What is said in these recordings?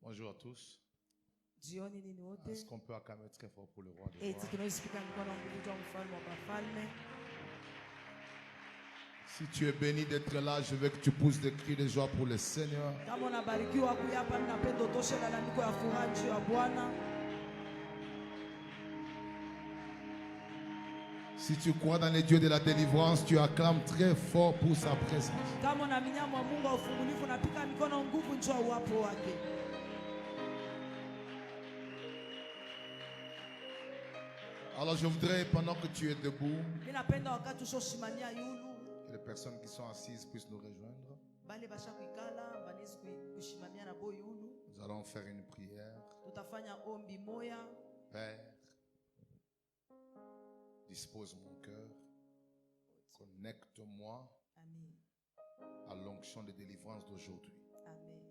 Bonjour à tous. Jioni nini wote. Est-ce qu'on peut acclamer très fort pour le roi des Eti rois? tunaospika mikono mkubwa wa mfalme wa wafalme. Si tu es béni d'être là, je veux que tu pousses des cris de joie pour le Seigneur. Kama unabarikiwa kuja hapa, ninapenda utoshe lalamiko ya furaha juu ya Bwana. Si tu crois dans les dieux de la délivrance, tu acclames très fort pour sa présence. Kama unaamini mwa Mungu wa ufungulivu, unapika mikono nguvu juu ya uwapo wake. Alors je voudrais, pendant que tu es debout, Ninapenda wakati ushoshimamia yulu, que les personnes qui sont assises puissent nous rejoindre. bale basha kuikala, banezi kushimamia na bo yulu. Nous allons faire une prière. Tutafanya ombi moya. Père, dispose mon cœur. Connecte-moi Amen. à l'onction de délivrance d'aujourd'hui. Amen.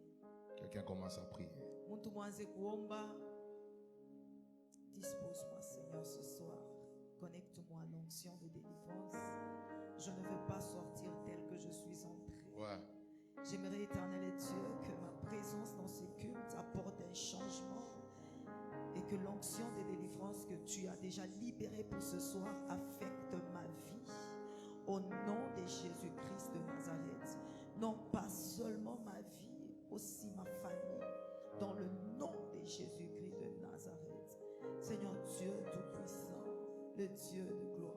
Quelqu'un commence à prier. Muntu mwanze kuomba. Dispose-moi, Seigneur, ce soir. Connecte-moi à l'onction de délivrance. Je ne veux pas sortir tel que je suis entré. Ouais. J'aimerais, éternel Dieu, que ma présence dans ces cultes apporte un changement et que l'onction de délivrance que tu as déjà libérée pour ce soir affecte ma vie. Au nom de Jésus-Christ de Nazareth. Non pas seulement ma vie, aussi ma famille. Dans le nom de Jésus-Christ de Nazareth. Seigneur Dieu Tout-Puissant, le Dieu de gloire,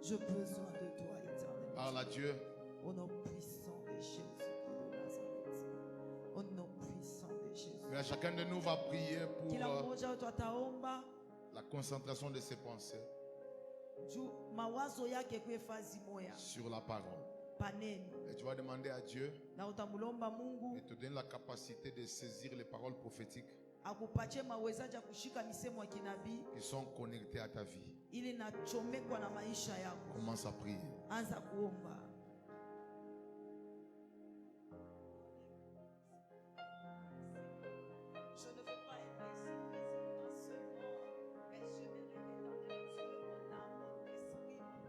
j'ai besoin de toi, éternel. Parle à Dieu. Au nom puissant de Jésus-Christ de Nazareth. Au nom puissant de Jésus. Mais chacun de nous va prier pour Kila mmoja wetu ataomba la concentration de ses pensées juu mawazo yake kuhifadhi moya sur la parole. paneni, Et tu vas demander à Dieu na utamulomba Mungu de te donner la capacité de saisir les paroles prophétiques akupatie mawezaji ya kushika misemo ya kinabii qui sont connectées à ta vie. ili nachomekwa na maisha yako. Commence à prier. Anza kuomba. Je ne veux pas être ici physiquement seulement, mais je veux éternel Dieu, mon âme, mon esprit, mon corps soit connecté à ta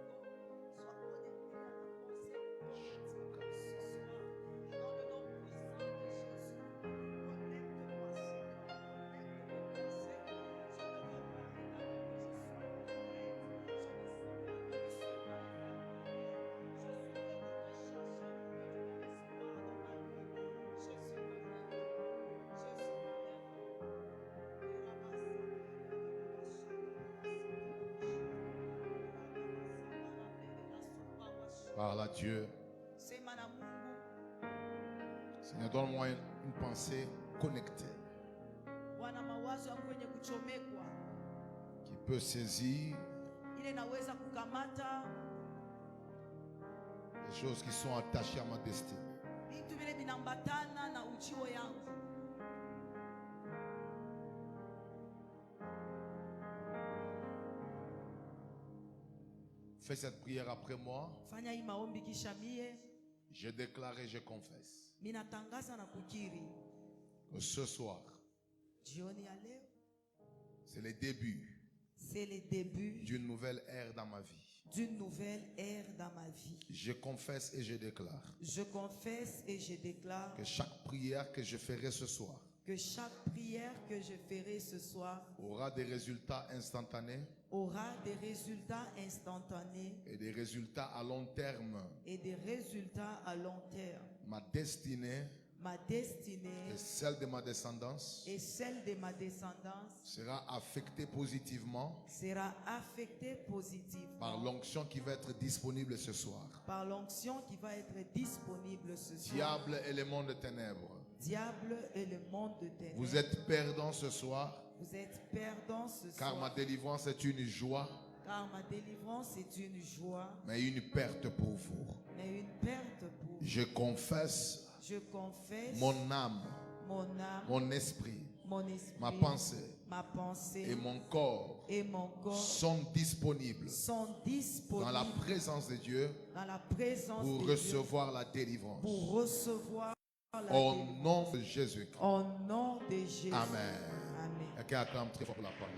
pensée prophétique ce soir. Dans le nom puissant de Jésus, connecte-moi Seigneur, connecte mon pensée. Je ne veux pas éternel que je sois complète. Je ne veux pas que je sois Parle à Dieu. Seigneur, donne-moi une pensée connectée qui peut saisir les choses qui sont attachées à ma destinée. Fais cette prière après moi. Je déclare et je confesse que ce soir, c'est le début d'une nouvelle ère dans ma vie. Je confesse et je déclare que chaque prière que je ferai ce soir aura des résultats instantanés et des résultats à long terme. Ma destinée et celle de ma descendance sera affectée positivement par l'onction qui va être disponible ce soir. Diable et le monde de ténèbres, vous êtes perdants ce soir, car ma délivrance est une joie, mais une perte pour vous. Je confesse mon âme, mon esprit, ma pensée et mon corps sont disponibles dans la présence de Dieu pour recevoir la délivrance. Au nom de Jésus-Christ. Amen. Quelqu'un acclame très fort pour la parole.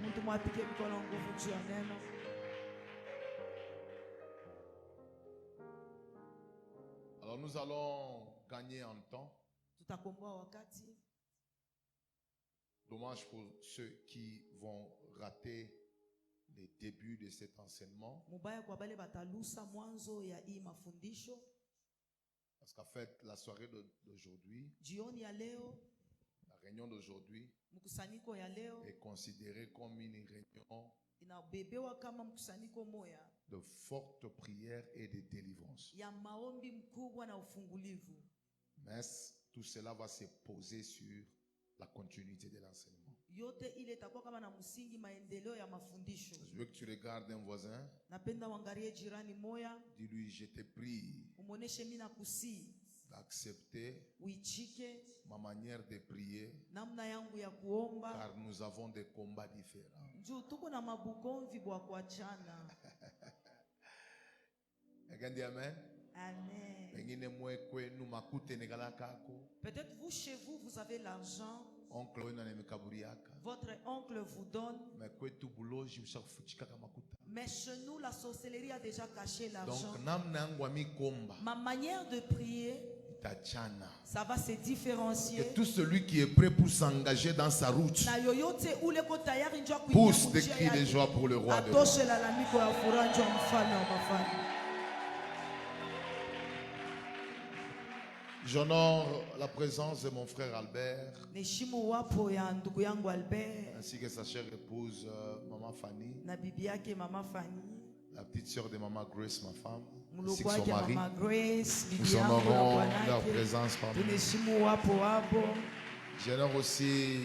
Alors, Alors, nous allons gagner en temps. Tutakomboa wakati. Dommage pour ceux qui vont rater les débuts de cet enseignement. Parce qu'en fait, la soirée d'aujourd'hui, la réunion d'aujourd'hui est considérée comme une réunion de forte prière et de délivrance. Mais tout cela va se poser sur la continuité de l'enseignement. Je veux que tu regardes un voisin. Dis-lui, je te prie d'accepter ma manière de prier, car nous avons des combats différents. Quelqu'un dit amen? Amen. Peut-être vous chez vous, vous avez l'argent. Votre oncle vous donne. Mais chez nous, la sorcellerie a déjà caché l'argent. Ma manière de prier, ça va se différencier. Et tout celui qui est prêt pour s'engager dans sa route pousse des cris de joie pour le roi de Dieu. J'honore la présence de mon frère Albert, ainsi que sa chère épouse Maman Fanny, la petite sœur de Maman Grace, ma femme, ainsi que son mari. Nous honorons leur présence parmi nous. J'honore aussi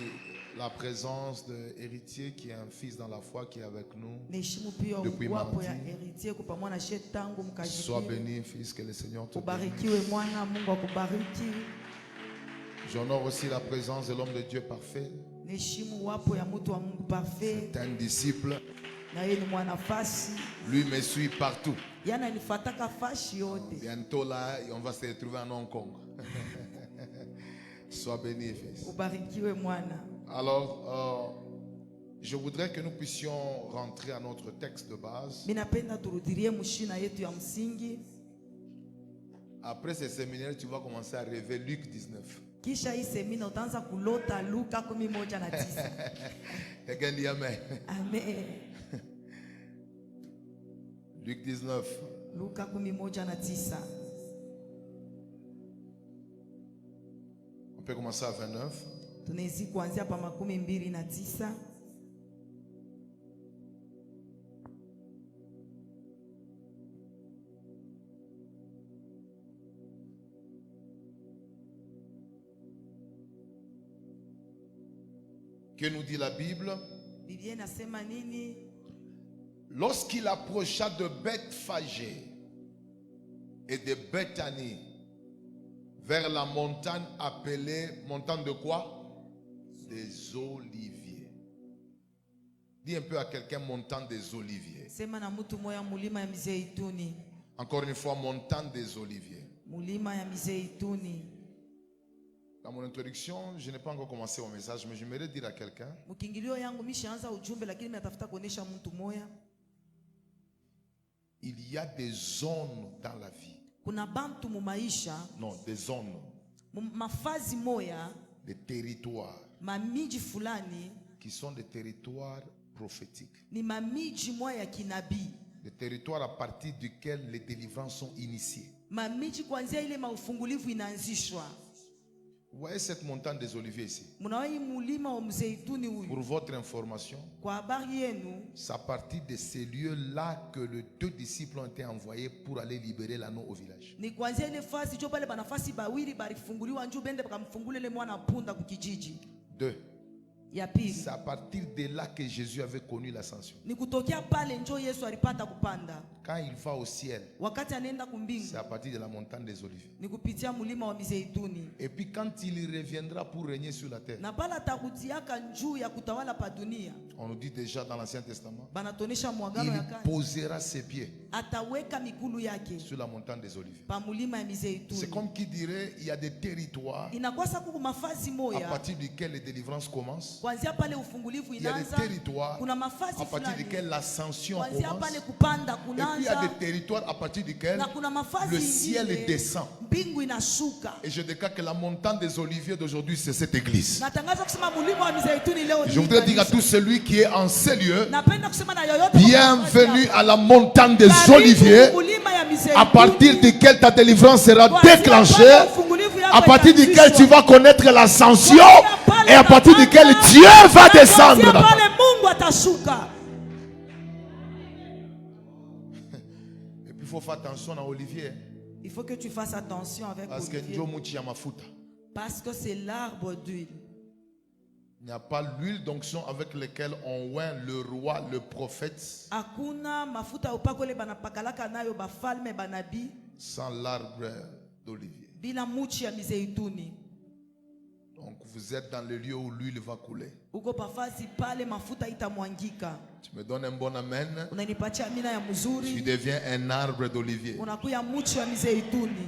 la présence de Héritier, qui est un fils dans la foi, qui est avec nous depuis mardi. Sois béni, fils, que le Seigneur te bénisse. J'honore aussi la présence de l'homme de Dieu parfait. C'est un disciple. Lui me suit partout. Bientôt là, on va se retrouver en Hong Kong. Sois béni, fils. Alors, je voudrais que nous puissions rentrer à notre texte de base. Après ce séminaire, tu vas commencer à rêver Luc 19. Quelqu'un dit amen. Amen. Luc 19. On peut commencer à 29. Que nous dit la Bible? Lorsqu'il approcha de Bethphagée et de Bethanie, vers la montagne appelée montagne de quoi? Des Oliviers. Dis un peu à quelqu'un, montagne des Oliviers. Encore une fois, montagne des Oliviers. Dans mon introduction, je n'ai pas encore commencé mon message, mais j'aimerais dire à quelqu'un, il y a des zones dans la vie. Non, des zones. Des territoires qui sont des territoires prophétiques. Des territoires à partir duquel les délivrances sont initiées. Vous voyez cette montagne des Oliviers ici? Pour votre information, c'est à partir de ces lieux-là que les deux disciples ont été envoyés pour aller libérer l'anneau au village. Deux. C'est à partir de là que Jésus avait connu l'ascension. Quand il va au ciel, c'est à partir de la montagne des Oliviers. Et puis quand il reviendra pour régner sur la terre, on nous dit déjà dans l'Ancien Testament, il posera ses pieds sur la montagne des Oliviers. C'est comme qui dirait, il y a des territoires à partir duquel les délivrances commencent. Il y a des territoires à partir duquel l'ascension commence. Et il y a des territoires à partir duquel le ciel descend. Et je déclare que la montagne des Oliviers d'aujourd'hui, c'est cette église. Je voudrais dire à tout celui qui est en ces lieux, bienvenue à la montagne des Oliviers, à partir duquel ta délivrance sera déclenchée, à partir duquel tu vas connaître l'ascension, et à partir duquel Dieu va descendre. Et puis il faut faire attention à Olivier. Il faut que tu fasses attention avec Olivier. Parce que c'est l'arbre d'huile. Il n'y a pas l'huile d'onction avec laquelle on oint le roi, le prophète, sans l'arbre d'olivier. Donc vous êtes dans le lieu où l'huile va couler. Tu me donnes un bon amen. Tu deviens un arbre d'olivier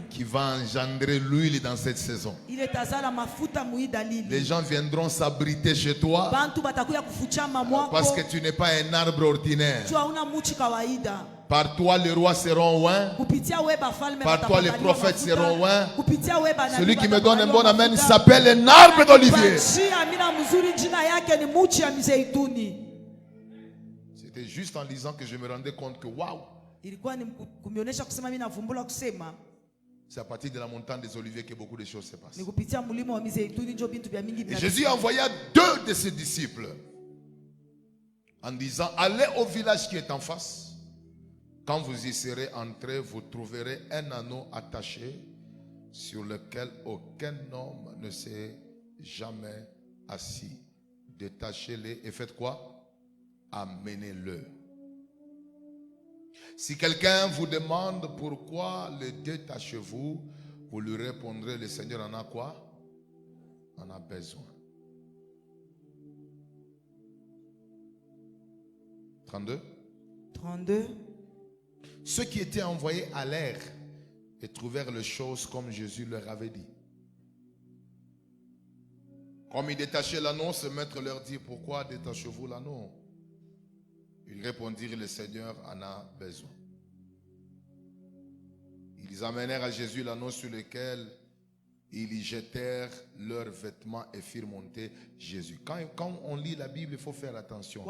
qui va engendrer l'huile dans cette saison. Les gens viendront s'abriter chez toi parce que tu n'es pas un arbre ordinaire. Par toi les rois seront oints. Par toi les prophètes seront oints. Celui qui me donne un bon amen s'appelle un arbre d'olivier. C'était juste en lisant que je me rendais compte que waouh, c'est à partir de la montagne des Oliviers que beaucoup de choses se passent. Et Jésus envoya 2 de ses disciples en disant: allez au village qui est en face. Quand vous y serez entrés, vous trouverez un anneau attaché sur lequel aucun homme ne s'est jamais assis. Détachez-le et faites quoi? Amenez-le. Si quelqu'un vous demande pourquoi le détachez-vous, vous lui répondrez: le Seigneur en a quoi? En a besoin. 32. Ceux qui étaient envoyés allèrent et trouvèrent les choses comme Jésus leur avait dit. Comme ils détachaient l'anneau, ce maître leur dit: pourquoi détachez-vous l'anneau? Ils répondirent: le Seigneur en a besoin. Ils amenèrent à Jésus l'anneau sur lequel ils y jetèrent leurs vêtements et firent monter Jésus. Quand on lit la Bible, il faut faire attention.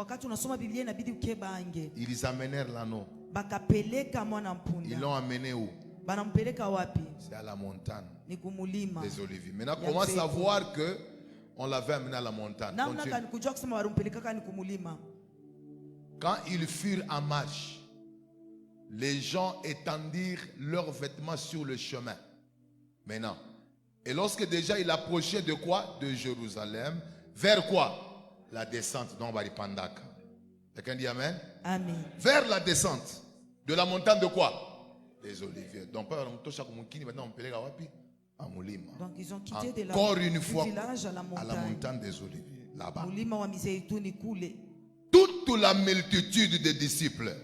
Ils amenèrent l'anneau. Ils l'ont amené où? C'est à la montagne des Oliviers. Maintenant, comment savoir que on l'avait amené à la montagne? Quand ils furent en marche, les gens étendirent leurs vêtements sur le chemin. Maintenant, et lorsque déjà il approchait de quoi? De Jérusalem. Vers quoi? La descente. Donc, Baripandak. Quelqu'un dit amen? Amen. Vers la descente de la montagne de quoi? Des Oliviers. Donc, maintenant on peut aller à Moulima. Donc ils ont quitté de encore une fois village à la montagne des Oliviers. Là-bas. Toute la multitude des disciples,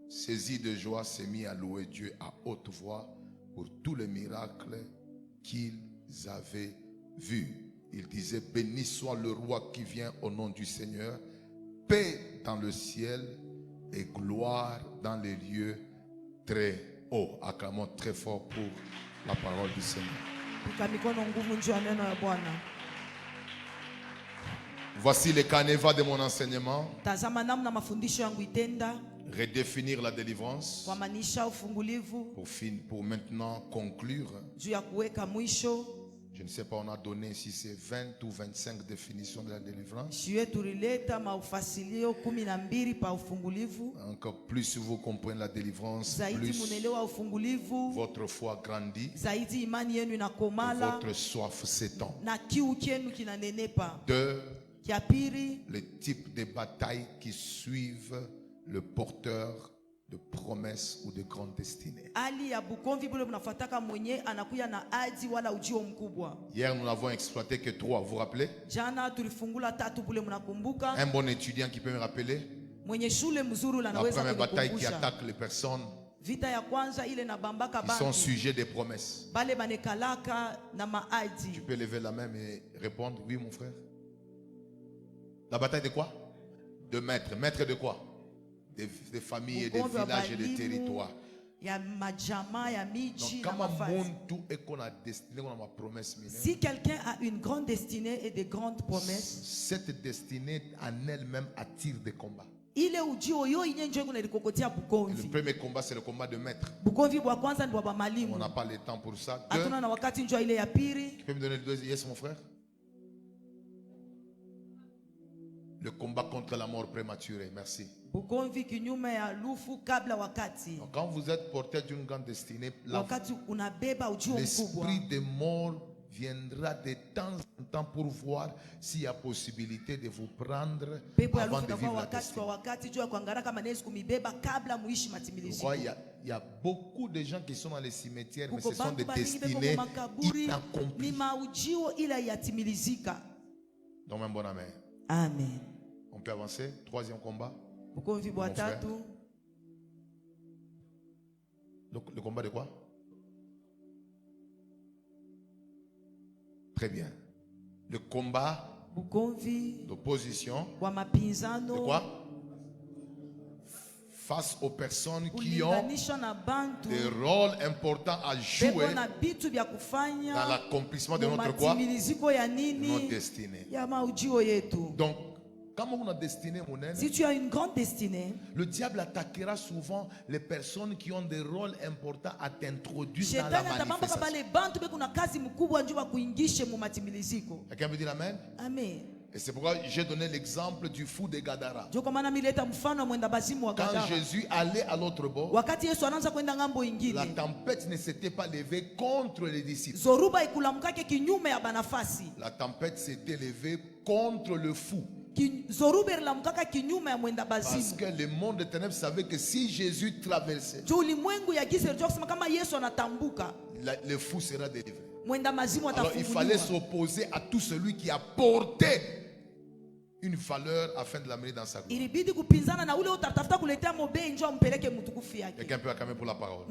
saisis de joie, s'est mis à louer Dieu à haute voix pour tous les miracles qu'ils avaient vus. Ils disaient: béni soit le roi qui vient au nom du Seigneur, paix dans le ciel et gloire dans les lieux très hauts. Acclamons très fort pour la parole du Seigneur. Voici les canevas de mon enseignement. Redéfinir la délivrance pour maintenant conclure. Je ne sais pas, on a donné si c'est 20 ou 25 définitions de la délivrance. Encore plus vous comprenez la délivrance, plus votre foi grandit, votre soif s'étend. Deux, les types de batailles qui suivent le porteur de promesses ou de grandes destinées. Hier, nous n'avons exploité que 3, vous vous rappelez? Un bon étudiant qui peut me rappeler? La première bataille qui attaque les personnes qui sont sujets des promesses. Tu peux lever la main et répondre: oui mon frère. La bataille de quoi? De maître. Maître de quoi? des familles et des villages et des territoires. Si quelqu'un a une grande destinée et des grandes promesses, cette destinée en elle-même attire des combats. Le premier combat, c'est le combat de maître. On n'a pas le temps pour ça. Tu peux me donner le deuxième? Yes, mon frère. Le combat contre la mort prématurée. Merci. Donc, quand vous êtes porté d'une grande destinée, l'esprit de mort viendra de temps en temps pour voir s'il y a possibilité de vous prendre avant de vivre la destinée. Il y a beaucoup de gens qui sont dans les cimetières, mais ce sont des destinées inaccomplies. Donc, un bon amen. Amen. On peut avancer. Troisième combat. Le combat de quoi? Très bien. Le combat d'opposition. De quoi? Face aux personnes qui ont des rôles importants à jouer dans l'accomplissement de notre quoi? Notre destinée. Donc, si tu as une grande destinée, le diable attaquera souvent les personnes qui ont des rôles importants à t'introduire dans la manifestation. Quelqu'un peut dire amen? Amen. Et c'est pourquoi j'ai donné l'exemple du fou de Gadara. Quand Jésus allait à l'autre bord, la tempête ne s'était pas levée contre les disciples. La tempête s'était levée contre le fou. Parce que le monde des ténèbres savait que si Jésus traversait, le fou sera délivré. Alors il fallait s'opposer à tout celui qui a porté une valeur afin de l'amener dans sa gloire. Quelqu'un peut acclamer pour la parole.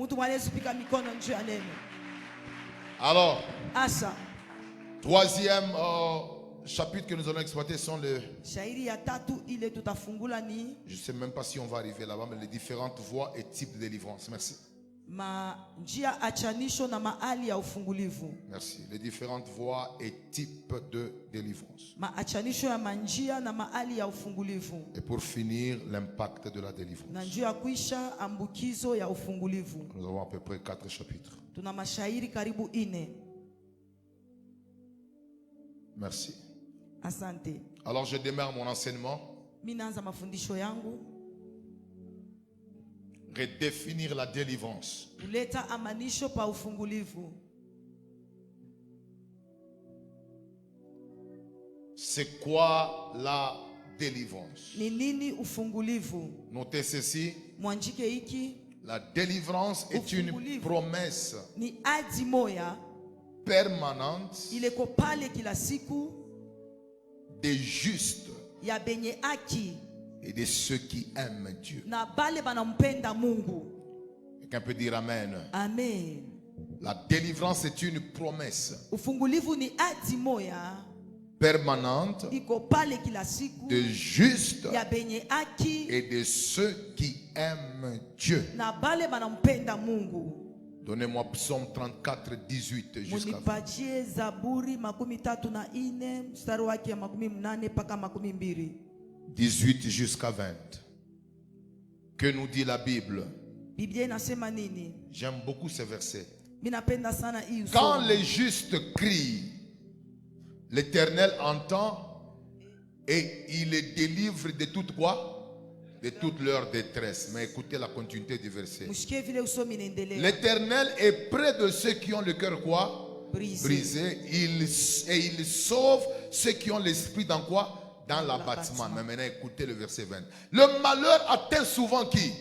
Alors, troisième chapitre que nous allons exploiter sont les... Je ne sais même pas si on va arriver là-bas, mais les différentes voies et types de délivrance. Merci. Merci. Les différentes voies et types de délivrance. Et pour finir, l'impact de la délivrance. Nous avons à peu près 4 chapitres. Merci. Alors je démarre mon enseignement. Redéfinir la délivrance. C'est quoi la délivrance? Notez ceci. La délivrance est une promesse permanente des justes et de ceux qui aiment Dieu. Quelqu'un peut dire amen. Amen. La délivrance est une promesse permanente de justes et de ceux qui aiment Dieu. Donnez-moi Psaume 34, 18 jusqu'à 20. 18 jusqu'à 20. Que nous dit la Bible? J'aime beaucoup ce verset. Quand les justes crient, l'Éternel entend et il les délivre de toute quoi? De toute leur détresse. Mais écoutez la continuité du verset. L'Éternel est près de ceux qui ont le cœur quoi? Brisé. Et il sauve ceux qui ont l'esprit dans quoi? Dans l'abattement. Mais maintenant écoutez le verset 20. Le malheur atteint souvent qui?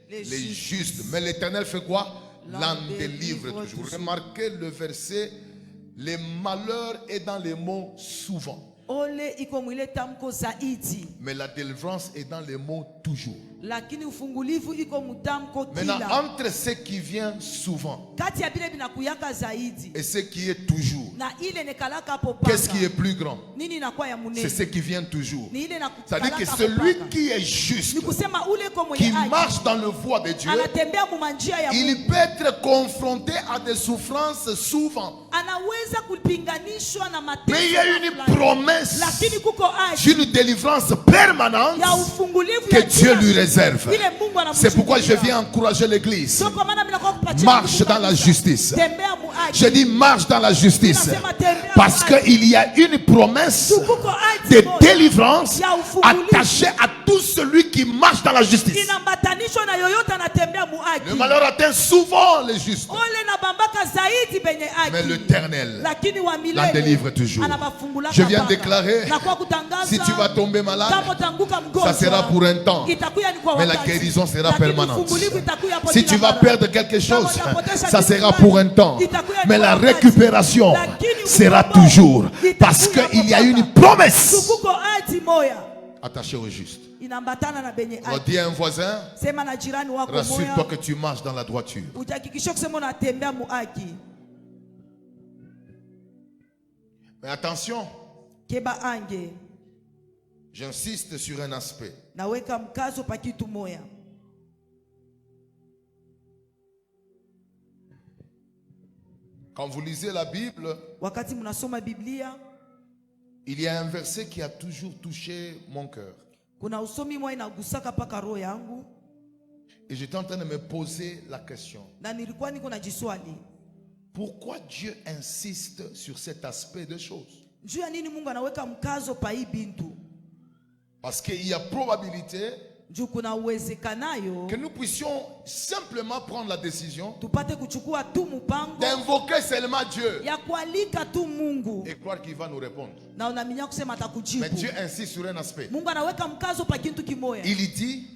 Les justes. Mais l'Éternel fait quoi? L'en délivre toujours. Remarquez le verset. Le malheur est dans les mots souvent. Mais la délivrance est dans les mots toujours. Lakini ufungulivu iko mutamko kila. Maintenant, entre ce qui vient souvent kati ya bile binakuyaka zaidi et ce qui est toujours, na ile nekalaka hapo paka, qu'est-ce qui est plus grand? Nini inakuwa ya munene? C'est ce qui vient toujours. Ni ile C'est-à-dire que celui qui est juste, ni kusema ule ko mwenye qui marche dans le voie de Dieu, anatembea mumanjia ya Mungu, il peut être confronté à des souffrances souvent. Anaweza kupinganishwa na mateso. Mais il y a une promesse lakini kuko ahadi d'une délivrance permanente ya ufungulivu que ya Dieu lui réserve. C'est pourquoi je viens encourager l'église. Marche dans la justice. Je dis marche dans la justice. Parce qu'il y a une promesse de délivrance attachée à tout celui qui marche dans la justice. Le malheur atteint souvent les justes, mais l'Éternel la délivre toujours. Je viens déclarer, si tu vas tomber malade, ça sera pour un temps, mais la guérison sera permanente. Si tu vas perdre quelque chose, ça sera pour un temps, mais la récupération sera toujours, parce qu'il y a une promesse attachée au juste. Dis à un voisin, rassure-toi que tu marches dans la droiture. Mais attention, j'insiste sur un aspect. Quand vous lisez la Bible, il y a un verset qui a toujours touché mon cœur. Et j'étais en train de me poser la question. Pourquoi Dieu insiste sur cet aspect de choses? Parce qu'il y a probabilité que nous puissions simplement prendre la décision d'invoquer seulement Dieu et croire qu'il va nous répondre. Mais Dieu insiste sur un aspect. Il dit,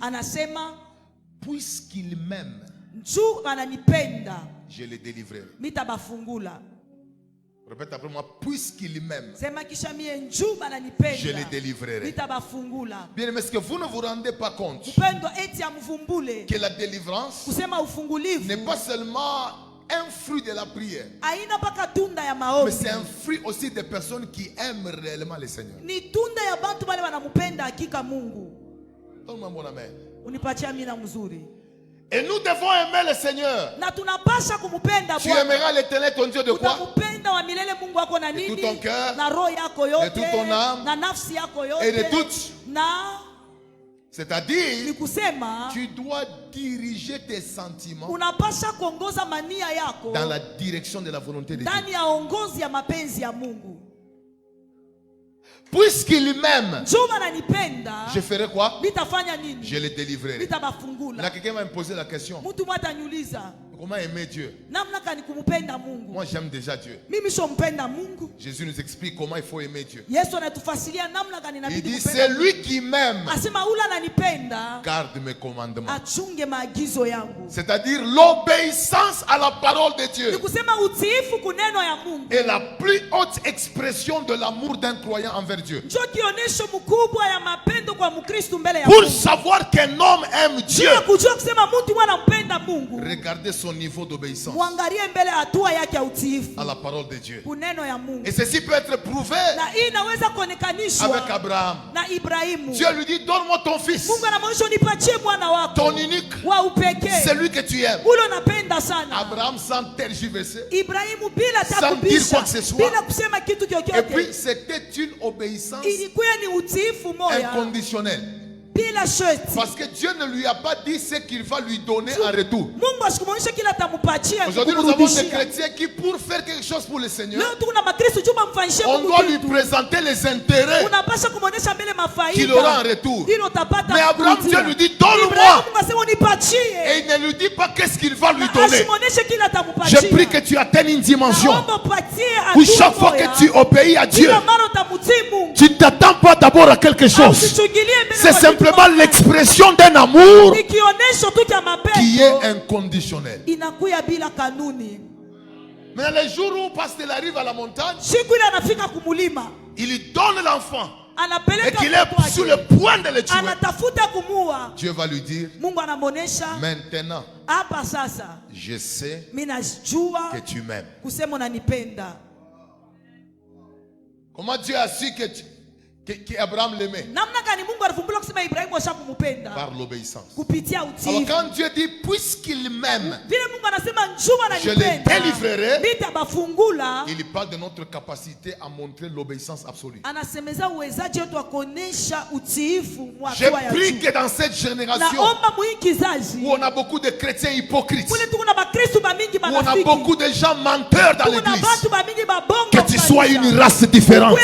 puisqu'il m'aime, je le délivrerai. Répète après moi, puisqu'il m'aime, je les délivrerai. Bien aimé, est-ce que vous ne vous rendez pas compte que la délivrance n'est pas seulement un fruit de la prière, mais c'est un fruit aussi des personnes qui aiment réellement le Seigneur? Donne-moi un bon amen. Et nous devons aimer le Seigneur. Tu aimeras l'Éternel ton Dieu de quoi? De tout ton cœur, de toute ton âme et de toutes. C'est-à-dire, tu dois diriger tes sentiments dans la direction de la volonté de Dieu. Puisqu'il m'aime, je ferai quoi? Je le délivrerai. Là, quelqu'un m'a posé la question. Comment aimer Dieu? Moi, j'aime déjà Dieu. Jésus nous explique comment il faut aimer Dieu. Il dit, c'est lui qui m'aime garde mes commandements. C'est-à-dire l'obéissance à la parole de Dieu est la plus haute expression de l'amour d'un croyant envers Dieu. Pour savoir qu'un homme aime Dieu, regardez son niveau d'obéissance à la parole de Dieu. Et ceci peut être prouvé avec Abraham. Dieu lui dit, donne-moi ton fils, ton unique, celui que tu aimes. Abraham, sans tergiverser, sans dire quoi que ce soit. Et puis c'était une obéissance inconditionnelle. Parce que Dieu ne lui a pas dit ce qu'il va lui donner en retour. Aujourd'hui, nous avons des chrétiens qui, pour faire quelque chose pour le Seigneur, on doit lui présenter les intérêts qu'il aura en retour. Mais Abraham, Dieu lui dit, donne-moi. Et il ne lui dit pas qu'est-ce qu'il va lui donner. Je prie que tu atteignes une dimension où chaque fois que tu obéis à Dieu, tu ne t'attends pas d'abord à quelque chose. C'est simplement l'expression d'un amour qui est inconditionnel. Mais les jours où Pasteur arrive à la montagne, il lui donne l'enfant et qu'il est sur le point de le tuer, Dieu va lui dire, maintenant, je sais que tu m'aimes. Comment Dieu a su qu'Abraham l'aimait? Par l'obéissance. Alors quand Dieu dit, puisqu'il m'aime, je le délivrerai, il parle de notre capacité à montrer l'obéissance absolue. Je prie que dans cette génération où on a beaucoup de chrétiens hypocrites, où on a beaucoup de gens menteurs dans l'église, que tu sois une race différente,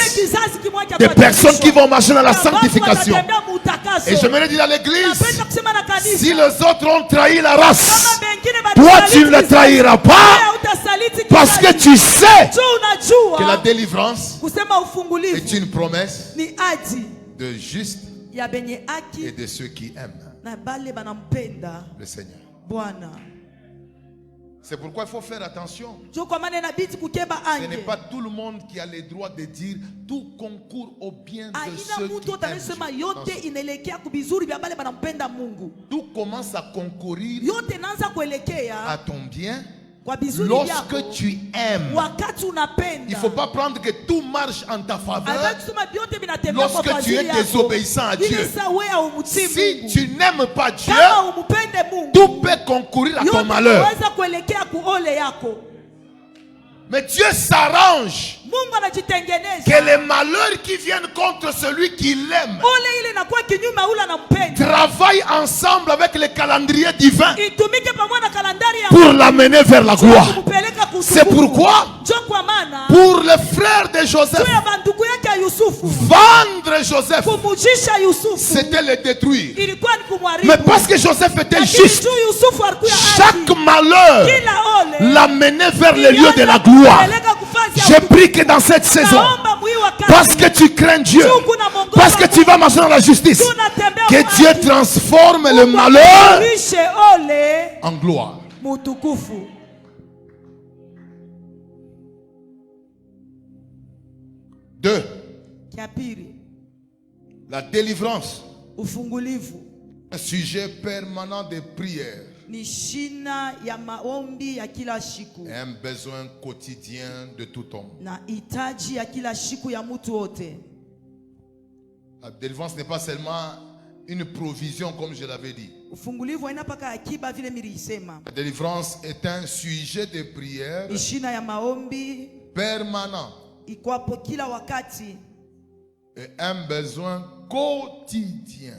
des personnes qui vont marcher dans la sanctification. Et j'aimerais dire à l'église, si les autres ont trahi la race, toi tu ne le trahiras pas, parce que tu sais que la délivrance est une promesse de juste et de ceux qui aiment le Seigneur. C'est pourquoi il faut faire attention. Ce n'est pas tout le monde qui a le droit de dire tout concourt au bien de ceux qui aiment Dieu. Tout commence à concourir à ton bien lorsque tu aimes. Il ne faut pas prendre que tout marche en ta faveur lorsque tu es désobéissant à Dieu. Si tu n'aimes pas Dieu, tout peut concourir à ton malheur. Mais Dieu s'arrange que les malheurs qui viennent contre celui qui l'aime travaillent ensemble avec le calendrier divin pour l'amener vers la gloire. C'est pourquoi, pour les frères de Joseph, vendre Joseph, c'était le détruire. Mais parce que Joseph était juste, chaque malheur l'amenait vers le lieu de la gloire. Je prie que dans cette saison, parce que tu crains Dieu, parce que tu vas marcher dans la justice, que Dieu transforme le malheur en gloire. 2. La délivrance, un sujet permanent de prière, un besoin quotidien de tout homme. La délivrance n'est pas seulement une provision comme je l'avais dit. La délivrance est un sujet de prière permanent et un besoin quotidien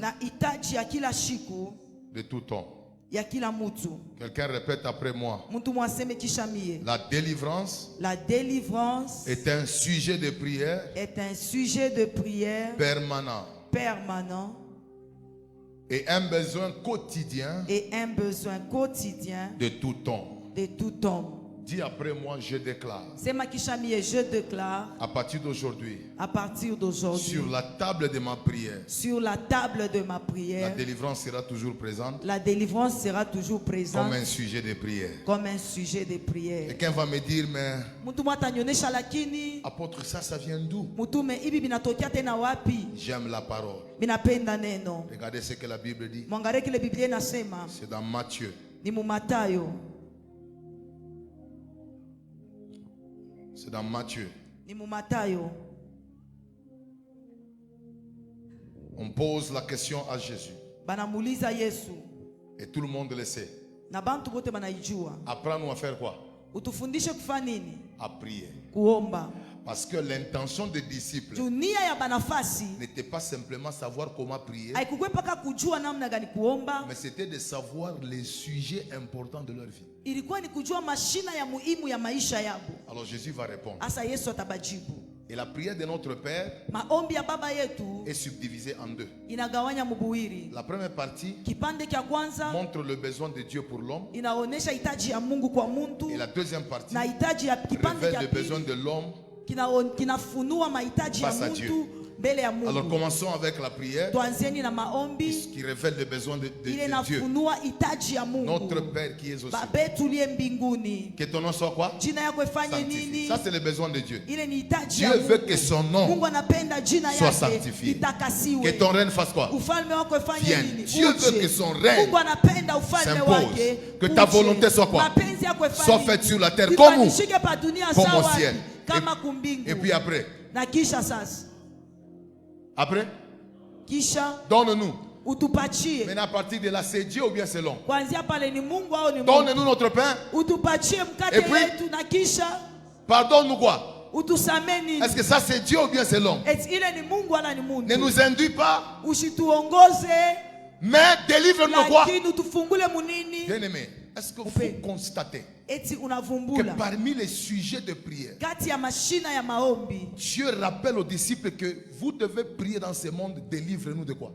de tout homme. Quelqu'un répète après moi. La délivrance est un sujet de prière permanent et un besoin quotidien de tout homme. Dis après moi, je déclare. À partir d'aujourd'hui, sur la table de ma prière, la délivrance sera toujours présente. Comme un sujet de prière. Quelqu'un va me dire, mais apôtre, ça vient d'où? J'aime la parole. Regardez ce que la Bible dit. C'est dans Matthieu. C'est dans Matthieu. On pose la question à Jésus. Et tout le monde le sait. Apprends-nous à faire quoi? À prier. Parce que l'intention des disciples n'était pas simplement savoir comment prier, mais c'était de savoir les sujets importants de leur vie. Alors Jésus va répondre. Et la prière de notre Père est subdivisée en deux. La première partie montre le besoin de Dieu pour l'homme. Et la deuxième partie révèle le besoin de l'homme face à Dieu. Alors commençons avec la prière qui révèle les besoins de Dieu. Notre Père qui est aux cieux. Que ton nom soit quoi? Sanctifié. Ça c'est les besoins de Dieu. Dieu veut que son nom soit sanctifié. Que ton règne fasse quoi? Vienne. Dieu veut que son règne s'impose. Que ta volonté soit quoi? Soit faite sur la terre comme où? Comme au ciel. Et puis après? Après? Donne-nous. Mais à partir de là, c'est Dieu ou bien c'est l'homme? Donne-nous notre pain. Et puis, pardonne-nous quoi? Est-ce que ça c'est Dieu ou bien c'est l'homme? Ne nous induis pas, mais délivre-nous quoi? Bien-aimé, est-ce que vous constatez que parmi les sujets de prière, Dieu rappelle aux disciples que vous devez prier dans ce monde, délivre-nous de quoi?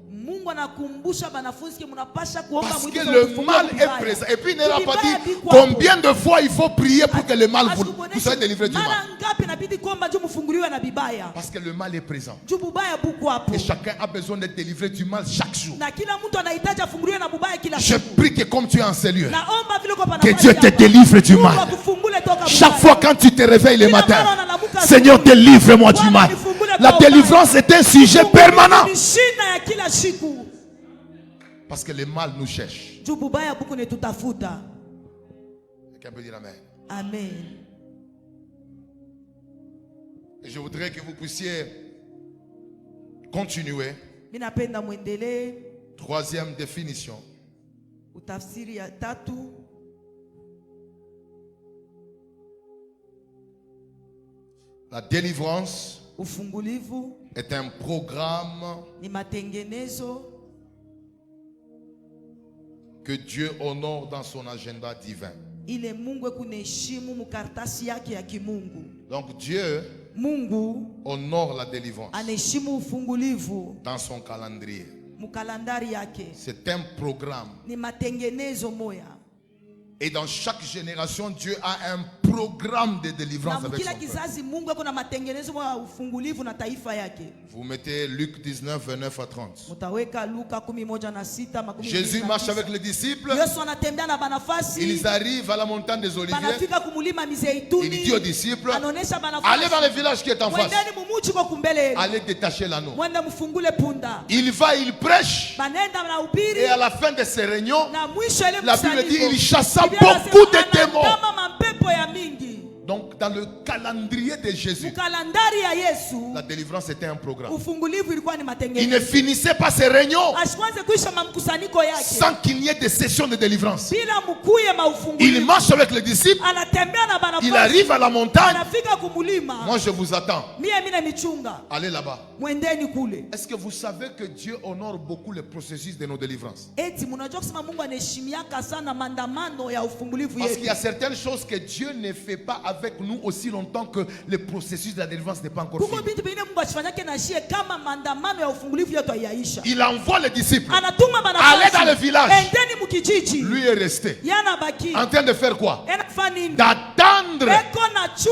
Parce que le mal est présent. Et puis il n'a pas dit combien de fois il faut prier pour que le mal vous soyez délivré du mal. Parce que le mal est présent. Et chacun a besoin d'être délivré du mal chaque jour. Je prie que comme tu es en ces lieux, que Dieu te délivre du mal. Chaque fois quand tu te réveilles le matin, Seigneur, délivre-moi du mal. La délivrance est un sujet permanent. Parce que le mal nous cherche. Quelqu'un peut dire amen. Amen. Et je voudrais que vous puissiez continuer. Troisième définition. La délivrance est un programme que Dieu honore dans son agenda divin. Donc Dieu honore la délivrance dans son calendrier. C'est un programme. Et dans chaque génération, Dieu a un programme de délivrance avec son peuple. Vous mettez Luc 19, 29 à 30. Jésus marche avec les disciples. Ils arrivent à la montagne des Oliviers. Il dit aux disciples, allez dans le village qui est en face. Allez détacher l'anneau. Il va, il prêche. Et à la fin de ces réunions, la Bible dit il chassa beaucoup de démons. Donc dans le calendrier de Jésus, la délivrance était un programme. Il ne finissait pas ses réunions sans qu'il n'y ait de sessions de délivrance. Il marche avec les disciples. Il arrive à la montagne. Moi je vous attends. Allez là-bas. Est-ce que vous savez que Dieu honore beaucoup le processus de nos délivrances? Parce qu'il y a certaines choses que Dieu ne fait pas avec nous aussi longtemps que le processus de la délivrance n'est pas encore fini. Il envoie les disciples aller dans le village. Lui est resté en train de faire quoi? D'attendre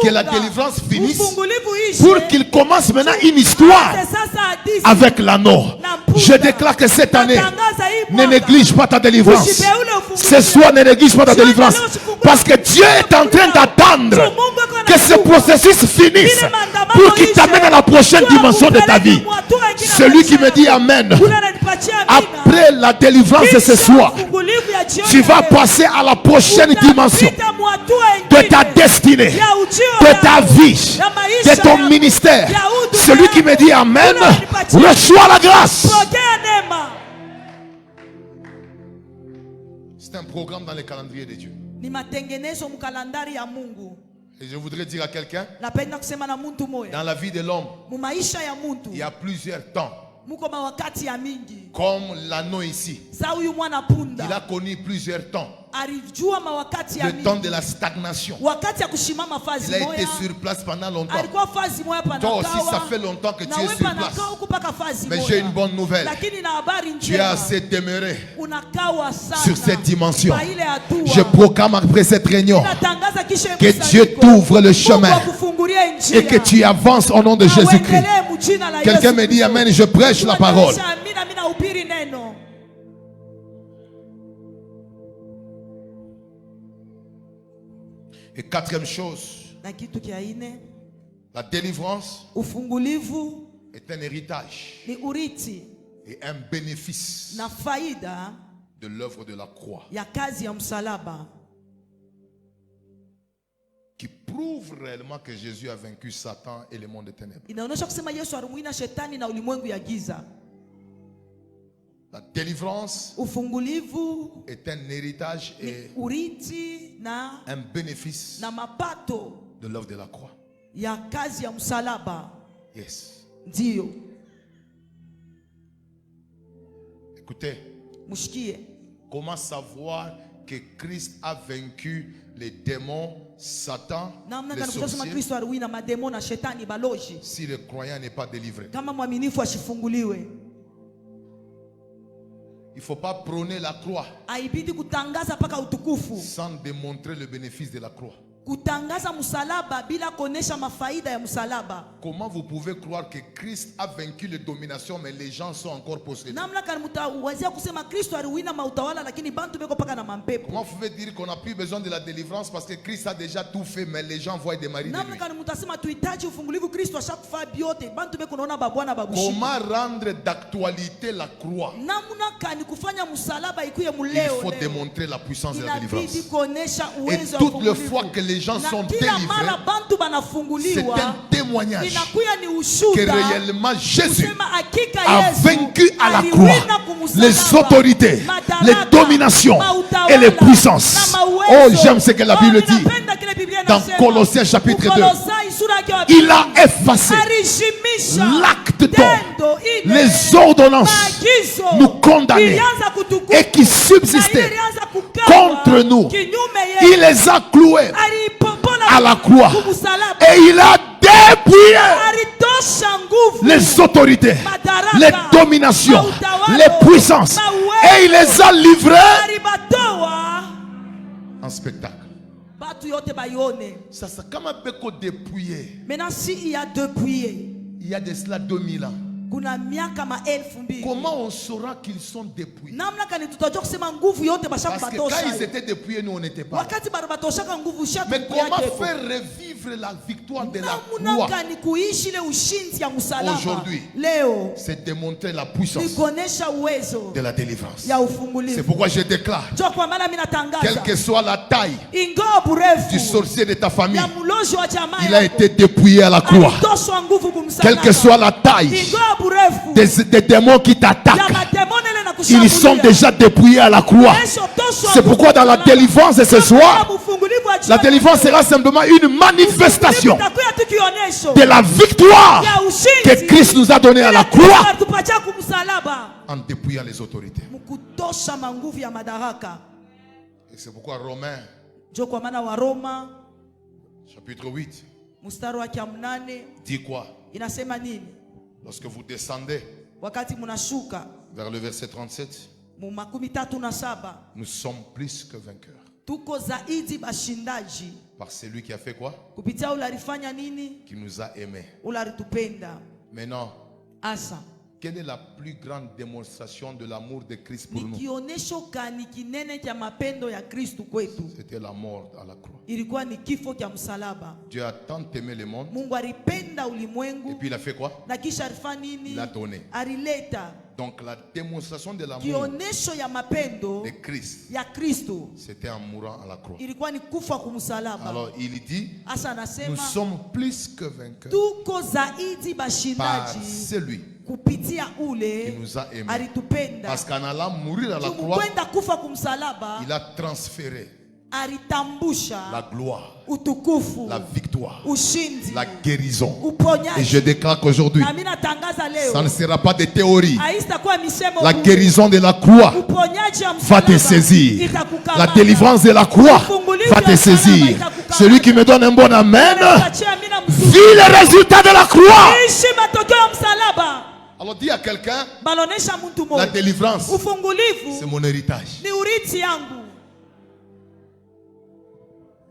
que la délivrance finisse pour qu'il commence maintenant une histoire avec l'anneau. Je déclare que cette année, ne néglige pas ta délivrance. Ce soir, ne néglige pas ta délivrance. Parce que Dieu est en train d'attendre que ce processus finisse pour qu'il t'amène à la prochaine dimension de ta vie. Celui qui me dit amen, après la délivrance de ce soir, tu vas passer à la prochaine dimension de ta destinée, de ta vie, de ton ministère. Celui qui me dit amen, reçoit la grâce. C'est un programme dans le calendrier de Dieu. Et je voudrais dire à quelqu'un, dans la vie de l'homme, il y a plusieurs temps. Comme l'anneau ici, il a connu plusieurs temps. Le temps de la stagnation. Il a été sur place pendant longtemps. Toi aussi, ça fait longtemps que tu es sur place. Mais j'ai une bonne nouvelle. Tu as assez demeuré sur cette dimension. Je proclame après cette réunion que Dieu t'ouvre le chemin et que tu avances au nom de Jésus-Christ. Quelqu'un me dit amen, je prêche la parole. Et quatrième chose, la délivrance est un héritage et un bénéfice de l'œuvre de la croix qui prouve réellement que Jésus a vaincu Satan et le monde des ténèbres. La délivrance est un héritage et un bénéfice de l'œuvre de la croix. Yes. Écoutez, comment savoir que Christ a vaincu les démons, Satan, les sorciers, si le croyant n'est pas délivré? Il ne faut pas prôner la croix sans démontrer le bénéfice de la croix. Comment vous pouvez croire que Christ a vaincu les dominations mais les gens sont encore possédés? Comment vous pouvez dire qu'on n'a plus besoin de la délivrance parce que Christ a déjà tout fait mais les gens voient des maris de lui? Comment rendre d'actualité la croix? Il faut démontrer la puissance de la délivrance. Et toutes les fois que les gens sont délivrés, c'est un témoignage que réellement Jésus a vaincu à la croix les autorités, les dominations et les puissances. Oh, j'aime ce que la Bible dit dans Colossiens chapitre 2. Il a effacé l'acte d'homme, les ordonnances nous condamner et qui subsistaient contre nous. Il les a cloués à la croix et il a dépouillé les autorités, les dominations, les puissances et il les a livrés en spectacle. Ça, comme un peu dépouillé. Maintenant, s'il y a dépouillé, il y a de cela 2000 ans. Comment on saura qu'ils sont dépouillés? Parce que quand ils étaient dépouillés, nous on n'était pas là. Mais comment faire revivre la victoire de la croix aujourd'hui? C'est démontrer la puissance de la délivrance. C'est pourquoi je déclare, quelle que soit la taille du sorcier de ta famille, il a été dépouillé à la croix. Quelle que soit la taille des démons qui t'attaquent, ils sont déjà dépouillés à la croix. C'est pourquoi dans la délivrance de ce soir, la délivrance sera simplement une manifestation de la victoire que Christ nous a donnée à la croix en dépouillant les autorités. Et c'est pourquoi Romains chapitre 8 dit quoi? Lorsque vous descendez vers le verset 37, nous sommes plus que vainqueurs. Par celui qui a fait quoi? Qui nous a aimés. Maintenant, quelle est la plus grande démonstration de l'amour de Christ pour nous? C'était la mort à la croix. Dieu a tant aimé le monde. Et puis il a fait quoi? Il a donné. Donc la démonstration de l'amour de Christ, c'était en mourant à la croix. Alors il dit, nous sommes plus que vainqueurs par celui qui nous a aimés. Parce qu'en allant mourir à la croix, il a transféré la gloire, la victoire, la guérison. Et je déclare qu'aujourd'hui, ça ne sera pas des théories. La guérison de la croix va te saisir. La délivrance de la croix va te saisir. Celui qui me donne un bon amen vit le résultat de la croix. Alors dis à quelqu'un, la délivrance, c'est mon héritage.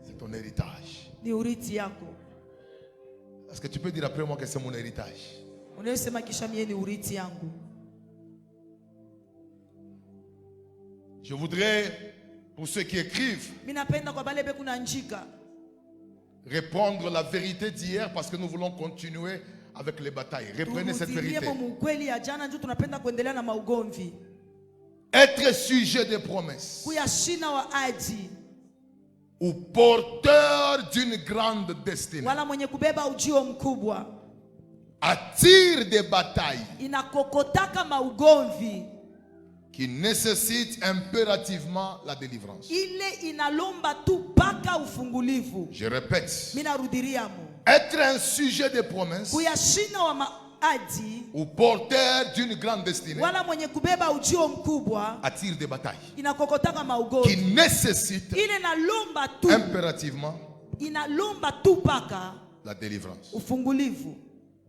C'est ton héritage. Est-ce que tu peux dire après moi que c'est mon héritage? Je voudrais, pour ceux qui écrivent, répondre la vérité d'hier parce que nous voulons continuer avec les batailles. Reprenez cette vérité. Être sujet de promesses ou porteur d'une grande destinée attire des batailles qui nécessitent impérativement la délivrance. Je répète, être un sujet de promesses ou porteur d'une grande destinée attire des batailles qui nécessitent impérativement la délivrance.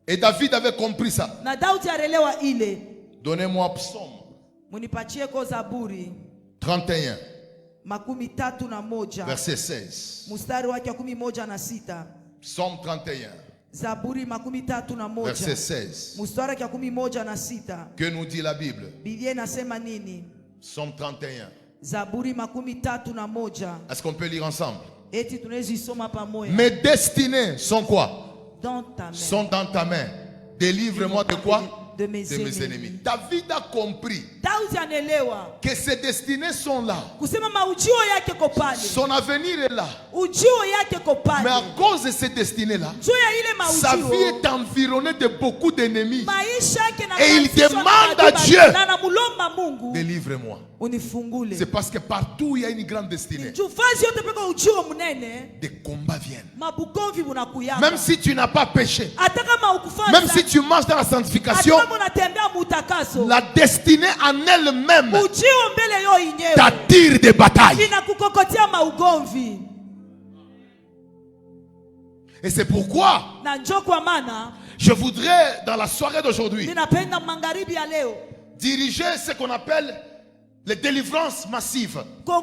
Et David avait compris ça. Donnez-moi Psaume 31 verset 16. Psaume 31 verset 16. Que nous dit la Bible? Psaume 31. Est-ce qu'on peut lire ensemble? Mes destinées sont quoi? Sont dans ta main. Délivre-moi de quoi? De mes ennemis. David a compris que ses destinées sont là. Son avenir est là. Mais à cause de ces destinées-là, sa vie est environnée de beaucoup d'ennemis. Et il demande à Dieu, délivre-moi. C'est parce que partout où il y a une grande destinée, des combats viennent. Même si tu n'as pas péché, même si tu marches dans la sanctification, la destinée en elle-même t'attire des batailles. Et c'est pourquoi je voudrais, dans la soirée d'aujourd'hui, diriger ce qu'on appelle les délivrances massives par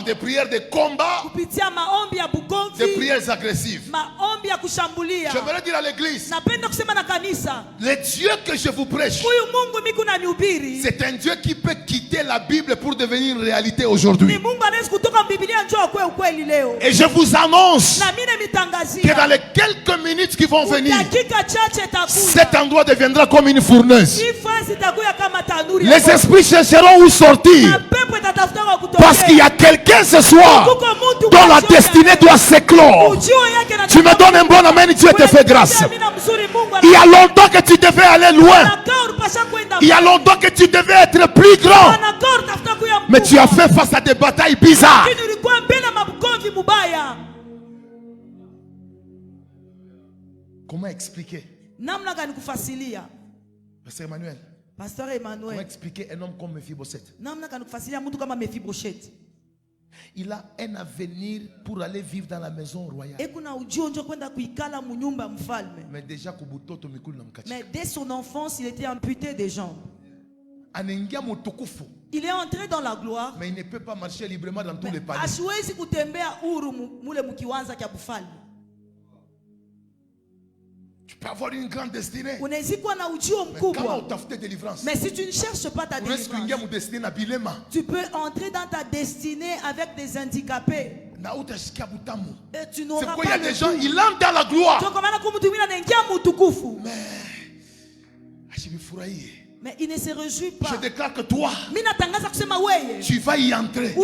des prières de combat, des prières agressives. J'aimerais dire à l'église, le Dieu que je vous prêche, c'est un Dieu qui peut quitter la Bible pour devenir une réalité aujourd'hui. Et je vous annonce que dans les quelques minutes qui vont venir, cet endroit deviendra comme une fournaise. Les esprits chercheront où sortir, parce qu'il y a quelqu'un ce soir dont la destinée doit s'éclore. Tu me donnes un bon amen, Dieu te fait grâce. Il y a longtemps que tu devais aller loin. Il y a longtemps que tu devais être plus grand. Mais tu as fait face à des batailles bizarres. Comment expliquer? Pasteur Emmanuel. Comment expliquer un homme comme Mephibosheth? Il a un avenir pour aller vivre dans la maison royale. Mais déjà, mais dès son enfance, il était amputé des jambes. Il est entré dans la gloire. Mais il ne peut pas marcher librement dans tous les palais. Tu peux avoir une grande destinée. Mais comment on t'a fait délivrance? Mais si tu ne cherches pas ta délivrance, tu peux entrer dans ta destinée avec des handicapés. Et tu n'auras pas. C'est pourquoi il y a des gens, ils entrent dans la gloire. Mais il ne se réjouit pas. Je déclare que toi, tu vas y entrer.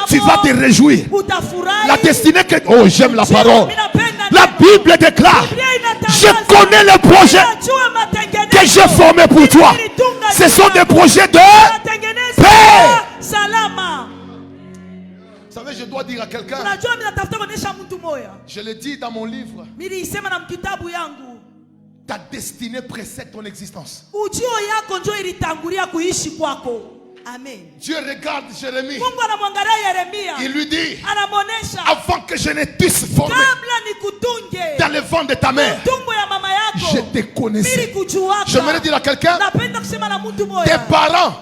Tu vas te réjouir. La destinée que... Oh, j'aime la parole. La Bible déclare, je connais les projets que j'ai formés pour toi. Ce sont des projets de paix. Vous savez, je dois dire à quelqu'un, je le dis dans mon livre, ta destinée précède ton existence. Amen. Dieu regarde Jérémie. Il lui dit, avant que je ne t'eusse formé dans le ventre de ta mère, je te connaissais. J'aimerais dire à quelqu'un, tes parents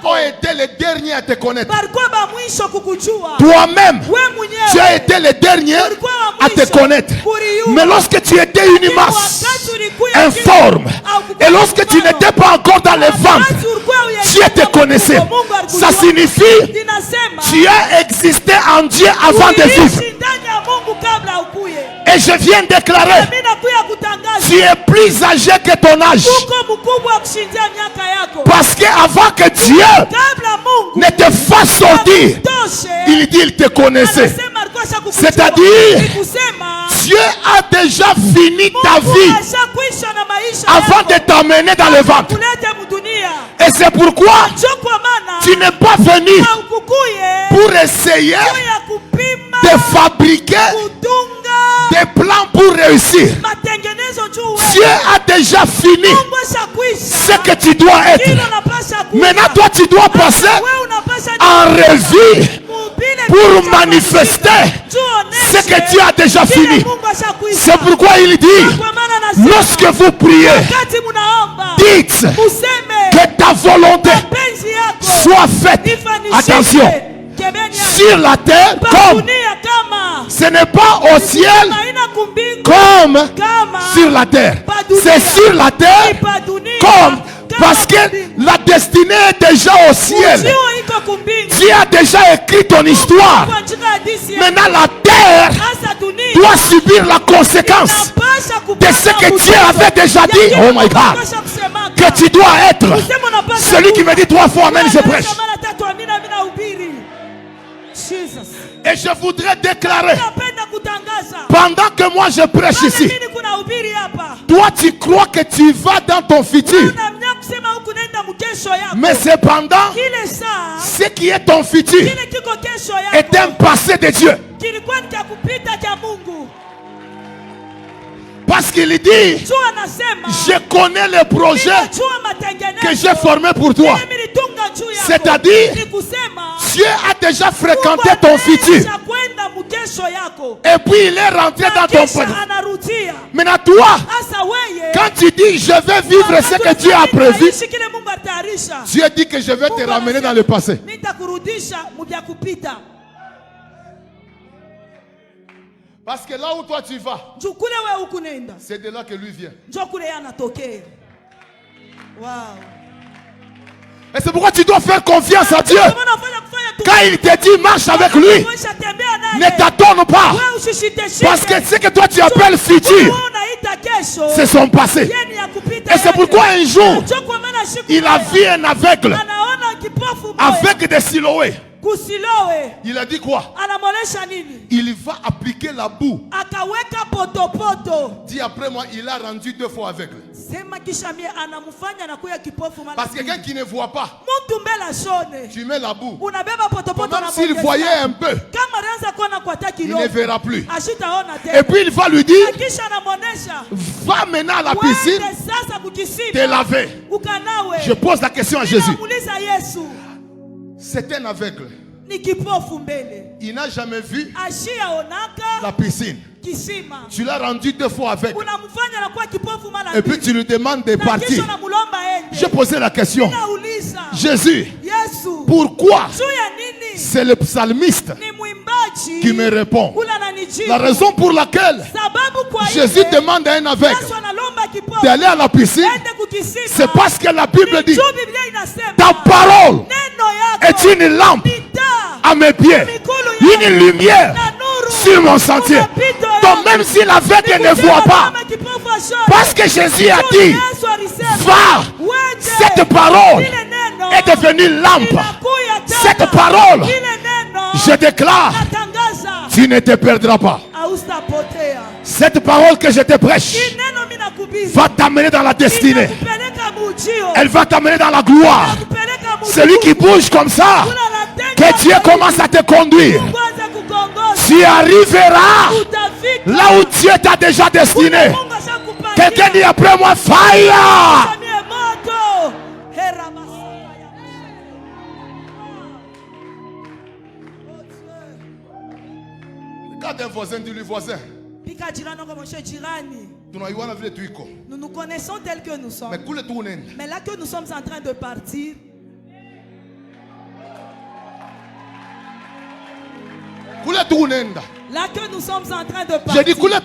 ont été les derniers à te connaître. Toi-même, tu as été le dernier à te connaître. Mais lorsque tu étais une masse informe, et lorsque tu n'étais pas encore dans les ventres, Dieu te connaissait. Ça signifie tu as existé en Dieu avant de vivre. Et je viens déclarer, tu es plus âgé que ton âge. Parce qu'avant que Dieu ne te fasse sortir, il dit il te connaissait. C'est-à-dire, Dieu a déjà fini ta vie avant de t'emmener dans le ventre. Et c'est pourquoi tu n'es pas venu pour essayer de fabriquer des plans pour réussir. Dieu a déjà fini ce que tu dois être. Maintenant, toi, tu dois passer en revue pour manifester ce que Dieu a déjà fini. C'est pourquoi il dit, lorsque vous priez, dites que ta volonté soit faite. Attention, sur la terre comme ce n'est pas au ciel comme sur la terre. C'est sur la terre comme, parce que la destinée est déjà au ciel. Dieu a déjà écrit ton histoire. Maintenant la terre doit subir la conséquence de ce que Dieu avait déjà dit. Oh my God, que tu dois être. Celui qui me dit 3 fois amen, je prêche. Et je voudrais déclarer, pendant que moi je prêche ici, toi tu crois que tu vas dans ton futur, mais cependant ce qui est ton futur est un passé de Dieu. Parce qu'il dit, je connais les projets que j'ai formés pour toi. C'est-à-dire, Dieu a déjà fréquenté ton futur. Et puis il est rentré dans ton passé. Maintenant toi, quand tu dis je vais vivre ce que Dieu a prévu, Dieu dit que je vais te ramener dans le passé. Parce que là où toi tu vas, c'est de là que lui vient. Wow. Et c'est pourquoi tu dois faire confiance à Dieu. Quand il te dit marche avec lui, ne t'attends pas. Parce que ce que toi tu appelles futur, c'est son passé. Et c'est pourquoi un jour, il a vu un aveugle avec des silhouettes. Il a dit quoi? Il va appliquer la boue. Dis après moi, il a rendu 2 fois aveugle. Parce que quelqu'un qui ne voit pas, tu mets la boue. Même s'il voyait un peu, il ne verra plus. Et puis il va lui dire, va maintenant à la piscine te laver. Je pose la question à Jésus. C'est un aveugle. Il n'a jamais vu la piscine. Tu l'as rendu 2 fois aveugle. Et puis tu lui demandes de partir. J'ai posé la question. Jésus, pourquoi? C'est le psalmiste qui me répond. La raison pour laquelle Jésus demande à un aveugle d'aller à la piscine, c'est parce que la Bible dit, ta parole est une lampe à mes pieds, une lumière sur mon sentier. Donc même si l'aveugle ne voit pas, parce que Jésus a dit, va, cette parole est devenue lampe. Cette parole, je déclare, tu ne te perdras pas. Cette parole que je te prêche va t'amener dans la destinée. Elle va t'amener dans la gloire. Celui qui bouge comme ça, que Dieu commence à te conduire, tu arriveras là où Dieu t'a déjà destiné. Quelqu'un dit après moi, fire. Regarde un voisin, dis-lui voisin. Nous nous connaissons tels que nous sommes. Mais là que nous sommes en train de partir, Là que nous sommes en train de partir. J'ai dit là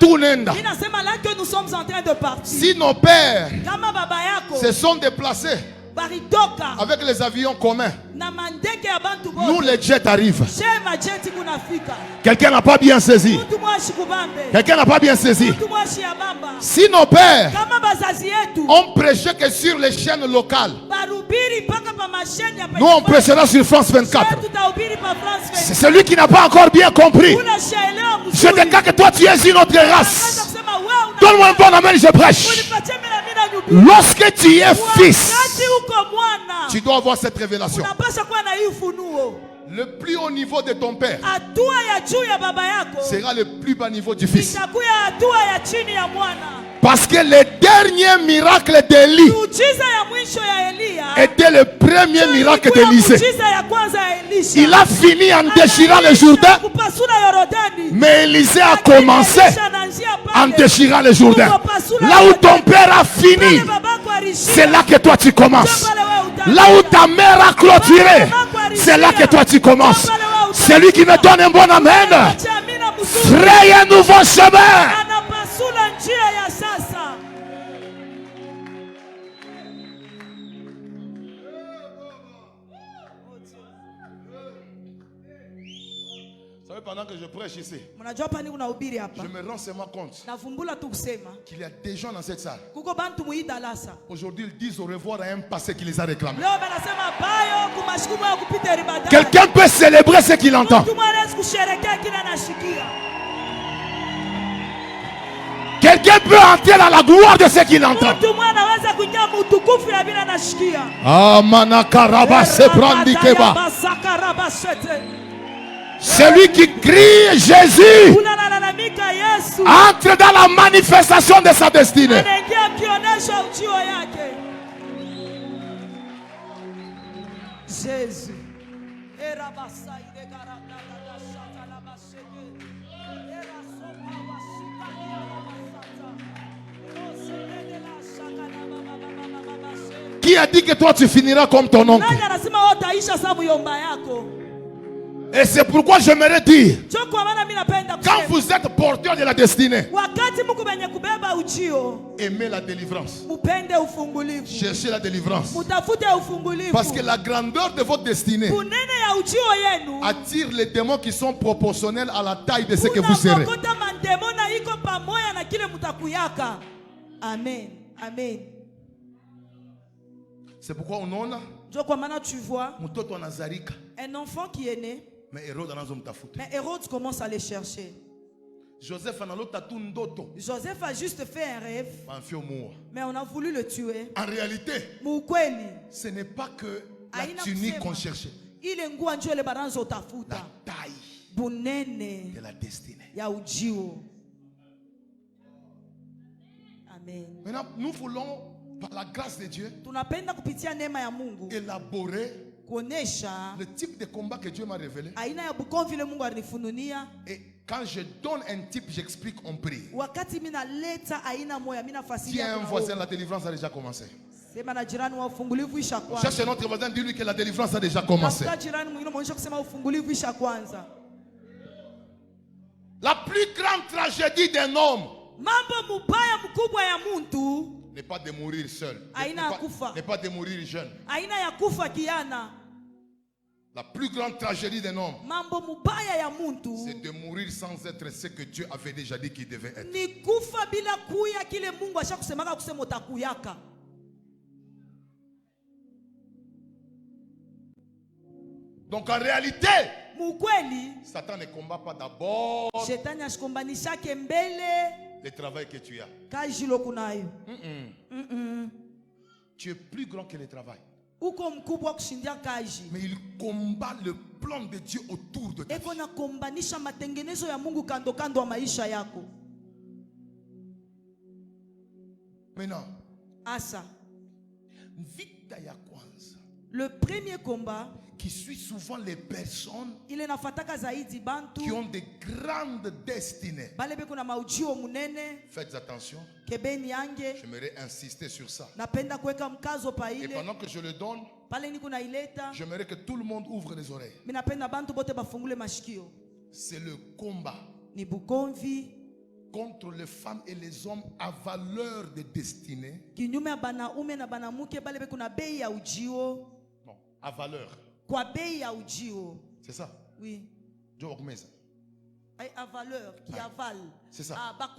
que nous sommes en train de partir. Si nos pères se sont déplacés avec les avions communs, nous les jets arrivent. Quelqu'un n'a pas bien saisi. Quelqu'un n'a pas bien saisi. Si nos pères ont prêché que sur les chaînes locales, nous on prêchera sur France 24. C'est celui qui n'a pas encore bien compris. Je déclare que toi tu es une autre race. Donne-moi un bon amen, je prêche. Lorsque tu es fils, tu dois avoir cette révélation. Le plus haut niveau de ton père sera le plus bas niveau du fils. Parce que le dernier miracle d'Élie était le premier miracle d'Élisée. Il a fini en déchirant le Jourdain, mais Élisée a commencé en déchirant le Jourdain. Là où ton père a fini, c'est là que toi tu commences. Là où ta mère a clôturé, c'est là que toi tu commences. Celui qui me donne un bon amen, fraye un nouveau chemin. Pendant que je prêche ici, je me rends seulement compte qu'il y a des gens dans cette salle. Aujourd'hui, ils disent au revoir à un passé qui les a réclamés. Quelqu'un peut célébrer ce qu'il entend. Quelqu'un peut entrer dans la gloire de ce qu'il entend. Ah, Manakaraba se brandi keba. Celui qui crie Jésus entre dans la manifestation de sa destinée. Jésus. Qui a dit que toi tu finiras comme ton oncle? Et c'est pourquoi j'aimerais dire, quand vous êtes porteur de la destinée, aimez la délivrance. Cherchez la délivrance. Parce que la grandeur de votre destinée attire les démons qui sont proportionnels à la taille de ce que vous serez. Amen. Amen. C'est pourquoi tu vois un enfant qui est né, mais Hérode commence à les chercher. Joseph a juste fait un rêve, mais on a voulu le tuer. En réalité, ce n'est pas que la tunique qu'on cherchait, la taille de la destinée. Amen. Maintenant, nous voulons, par la grâce de Dieu, élaborer le type de combat que Dieu m'a révélé. Et quand je donne un type, j'explique, on prie. Tiens, un voisin, la délivrance a déjà commencé. Cherche un autre voisin, dis-lui que la délivrance a déjà commencé. La plus grande tragédie d'un homme n'est pas de mourir seul, n'est pas de mourir jeune. La plus grande tragédie d'un homme, c'est de mourir sans être ce que Dieu avait déjà dit qu'il devait être. Donc en réalité, Satan ne combat pas d'abord le travail que tu as. Tu es plus grand que le travail. Mais il combat le plan de Dieu autour de toi. Maintenant, le premier combat qui suit souvent les personnes qui ont de grandes destinées. Faites attention. J'aimerais insister sur ça. Et pendant que je le donne, j'aimerais que tout le monde ouvre les oreilles. C'est le combat contre les femmes et les hommes à valeur de destinée. Bon, à valeur. C'est ça? Oui. À valeur, qui avale. C'est ça. Voilà.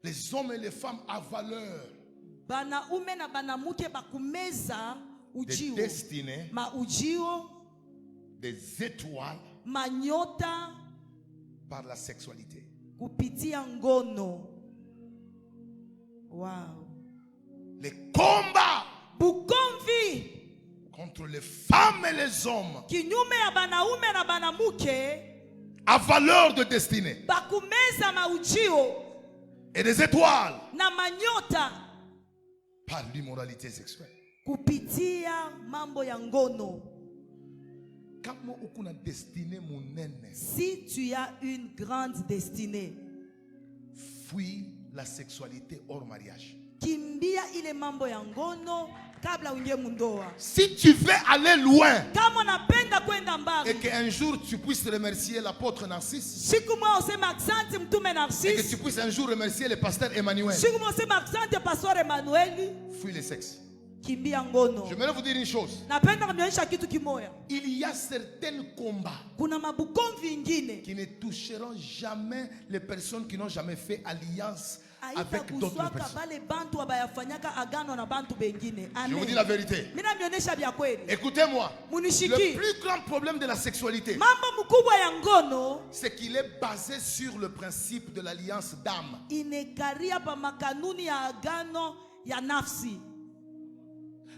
Les hommes et les femmes à valeur de destinée, des étoiles par la sexualité. Wow. Les combats contre les femmes et les hommes à valeur de destinée et des étoiles par l'immoralité sexuelle. Si tu as une grande destinée, fuis la sexualité hors mariage. Si tu veux aller loin et qu'un jour tu puisses remercier l'apôtre Narcisse, et que tu puisses un jour remercier le pasteur Emmanuel, fuis le sexe. J'aimerais vous dire une chose. Il y a certains combats qui ne toucheront jamais les personnes qui n'ont jamais fait alliance avec d'autres personnes. Je vous dis la vérité. Écoutez-moi. Le plus grand problème de la sexualité, c'est qu'il est basé sur le principe de l'alliance d'âme.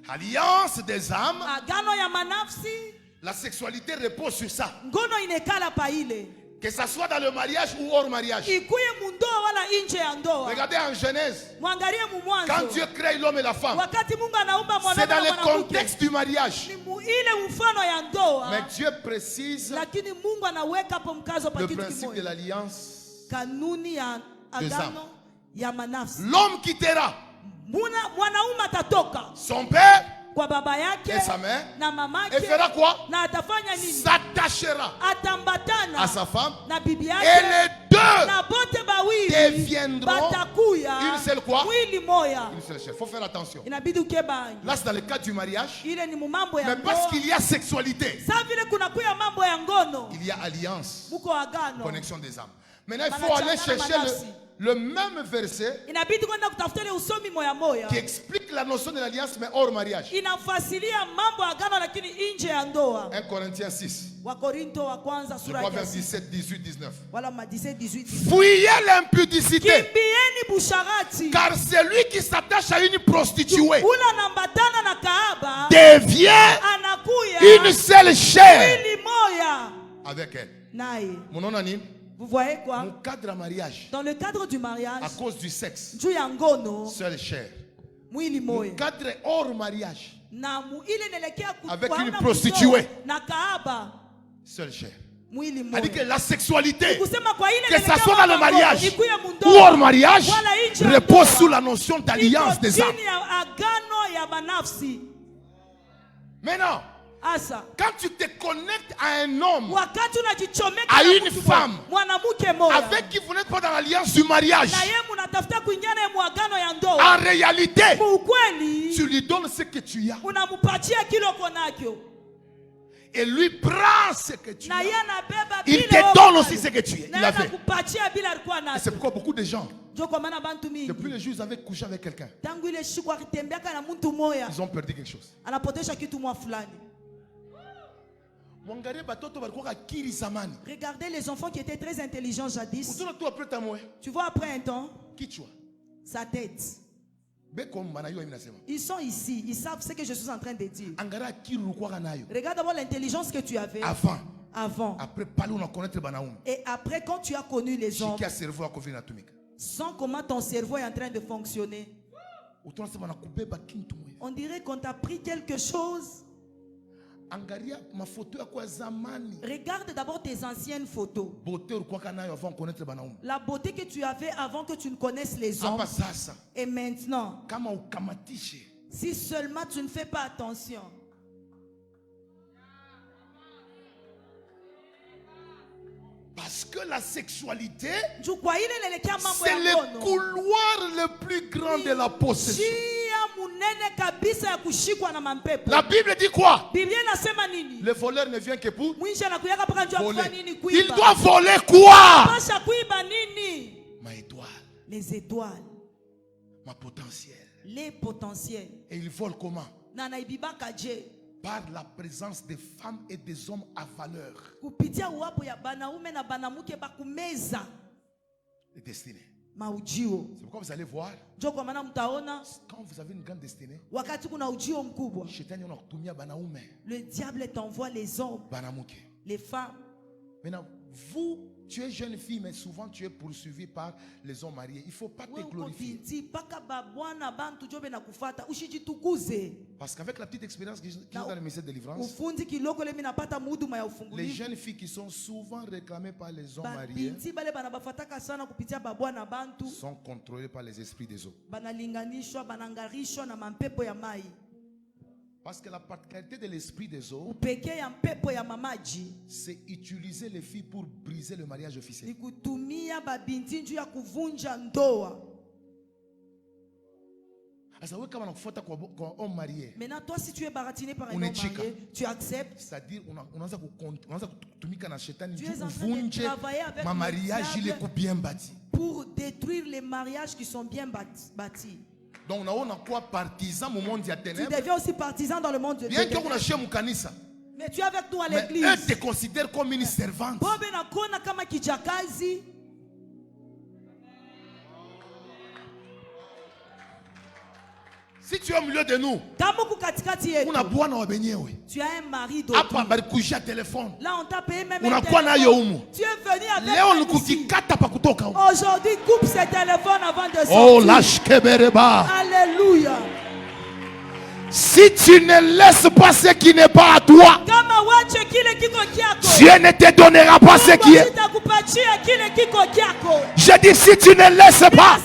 Alliance des âmes. La sexualité repose sur ça. Que ça soit dans le mariage ou hors mariage. Regardez en Genèse, quand Dieu crée l'homme et la femme, c'est dans le contexte du mariage. Mais Dieu précise le principe de l'alliance des âmes. L'homme quittera son père et sa mère et fera quoi? S'attachera à sa femme et les deux deviendront une seule quoi? Une seule chair. Il faut faire attention. Là c'est dans le cadre du mariage, mais parce qu'il y a sexualité, il y a alliance, connexion des âmes. Maintenant il faut aller chercher le même verset qui explique la notion de l'alliance mais hors mariage. 1 Corinthiens 6. Je crois vers 17, 18, 19. Fuyez l'impudicité, car celui qui s'attache à une prostituée devient une seule chair avec elle. Mon nom Nani. Vous voyez quoi? Dans le cadre du mariage, à cause du sexe, seule chair. Mon cadre hors mariage, avec une prostituée, seule chair. C'est-à-dire que la sexualité, que ça soit dans le mariage ou hors mariage, repose sous la notion d'alliance des âmes. Maintenant, quand tu te connectes à un homme, à une femme, avec qui vous n'êtes pas dans l'alliance du mariage, en réalité, tu lui donnes ce que tu as. Et lui prend ce que tu as. Il te donne aussi ce que tu es. Il a fait. Et c'est pourquoi beaucoup de gens, depuis le jour où ils avaient couché avec quelqu'un, ils ont perdu quelque chose. Regardez les enfants qui étaient très intelligents jadis. Tu vois après un temps, sa tête. Ils sont ici, ils savent ce que je suis en train de dire. Regarde d'abord l'intelligence que tu avais avant. Et après, quand tu as connu les hommes, sans comment ton cerveau est en train de fonctionner, on dirait qu'on t'a pris quelque chose. Regarde d'abord tes anciennes photos. La beauté que tu avais avant que tu ne connaisses les hommes. Et maintenant, si seulement tu ne fais pas attention. Parce que la sexualité, c'est le couloir le plus grand de la possession. La Bible dit quoi? Le voleur ne vient que pour voler. Il doit voler quoi? Ma étoile. Les étoiles. Ma potentiel. Les potentiels. Et il vole comment? Par la présence des femmes et des hommes à valeur. Les destinées. C'est pourquoi vous allez voir, quand vous avez une grande destinée, le diable t'envoie les hommes, les femmes. Maintenant, vous, tu es jeune fille, mais souvent tu es poursuivi par les hommes mariés. Il ne faut pas te glorifier. Parce qu'avec la petite expérience que j'ai dans le ministère de délivrance, les jeunes filles qui sont souvent réclamées par les hommes mariés sont contrôlées par les esprits des eaux. Parce que la particularité de l'esprit des eaux, c'est utiliser les filles pour briser le mariage officiel. Maintenant, toi, si tu es baratiné par un homme marié, tu acceptes. C'est-à-dire, tu es en train de travailler avec le diable pour détruire les mariages qui sont bien bâtis. Donc, on a quoi partisan au monde des ténèbres. Tu deviens aussi partisan dans le monde de ténèbres. Mais tu es avec nous à l'église. Mais eux te considèrent comme une servante. Si tu es au milieu de nous, tu as un mari d'autrui. Là, on t'a payé même un téléphone. Tu es venu avec ici. Aujourd'hui, coupe ce téléphone avant de sortir. Alléluia. Si tu ne laisses pas ce qui n'est pas à toi, Dieu ne te donnera pas ce qui est. Je dis, si tu ne laisses pas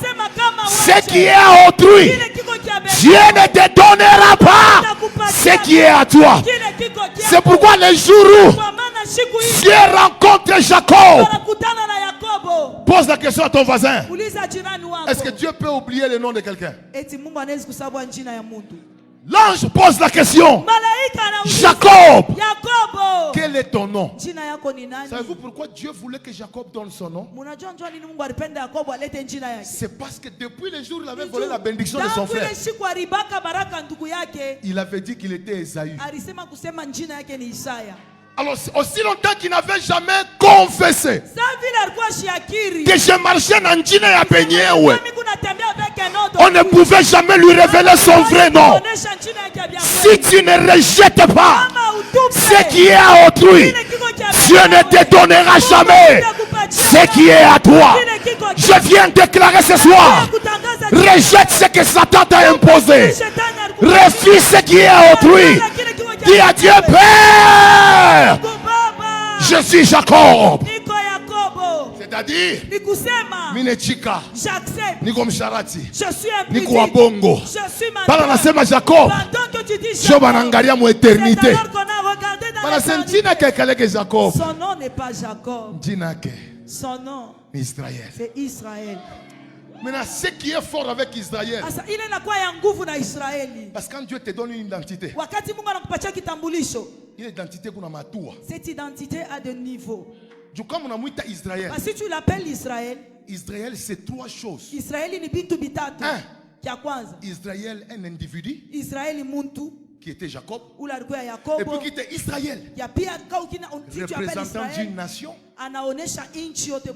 ce qui est à autrui, Dieu ne te donnera pas ce qui est à toi. C'est pourquoi le jour où Dieu rencontre Jacob, pose la question à ton voisin. Est-ce que Dieu peut oublier le nom de quelqu'un? L'ange pose la question. Jacob, quel est ton nom? Savez-vous pourquoi Dieu voulait que Jacob donne son nom? C'est parce que depuis le jour où il avait volé la bénédiction de son frère, il avait dit qu'il était Esaü. Alors, aussi longtemps qu'il n'avait jamais confessé que je marchais dans Njina ya Benyewe, on ne pouvait jamais lui révéler son vrai nom. Si tu ne rejettes pas ce qui est à autrui, Dieu ne te donnera jamais ce qui est à toi. Je viens déclarer ce soir, rejette ce que Satan t'a imposé. Refuse ce qui est à autrui. Dis à Dieu, Père, je suis Jacob. C'est-à-dire, Minechika, Nikom Sharati, Nikou Abongo. Pendant la semaine Jacob, je vais mon éternité. Son nom n'est pas Jacob. Son nom, c'est Israël. Maintenant, ce qui est fort avec Israël, parce que quand Dieu te donne une identité, une identité qu'on a matua. Cette identité a de niveaux. Israël. Si tu l'appelles Israël, Israël, c'est trois choses. Israël ni bitu bitatu. Israël, un individu. Israël muntu, qui était Jacob. Et puis qui était Israël, représentant d'une nation.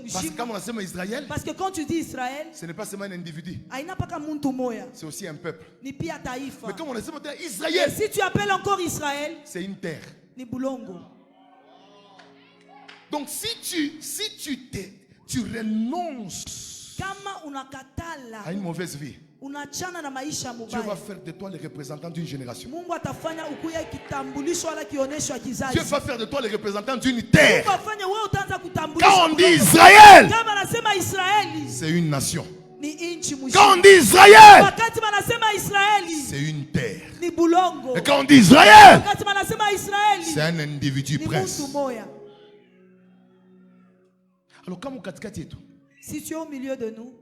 Parce que quand on a Israël, parce que quand tu dis Israël, ce n'est pas seulement un individu, c'est aussi un peuple. Mais quand on a Israël, si tu appelles encore Israël, c'est une terre. Donc si tu renonces à une mauvaise vie, Dieu va faire de toi le représentant d'une génération. Dieu va faire de toi le représentant d'une terre. Quand on dit Israël, c'est une nation. Quand on dit Israël, c'est une terre. Et quand on dit Israël, c'est un individu prince. Alors quand si tu es au milieu de nous,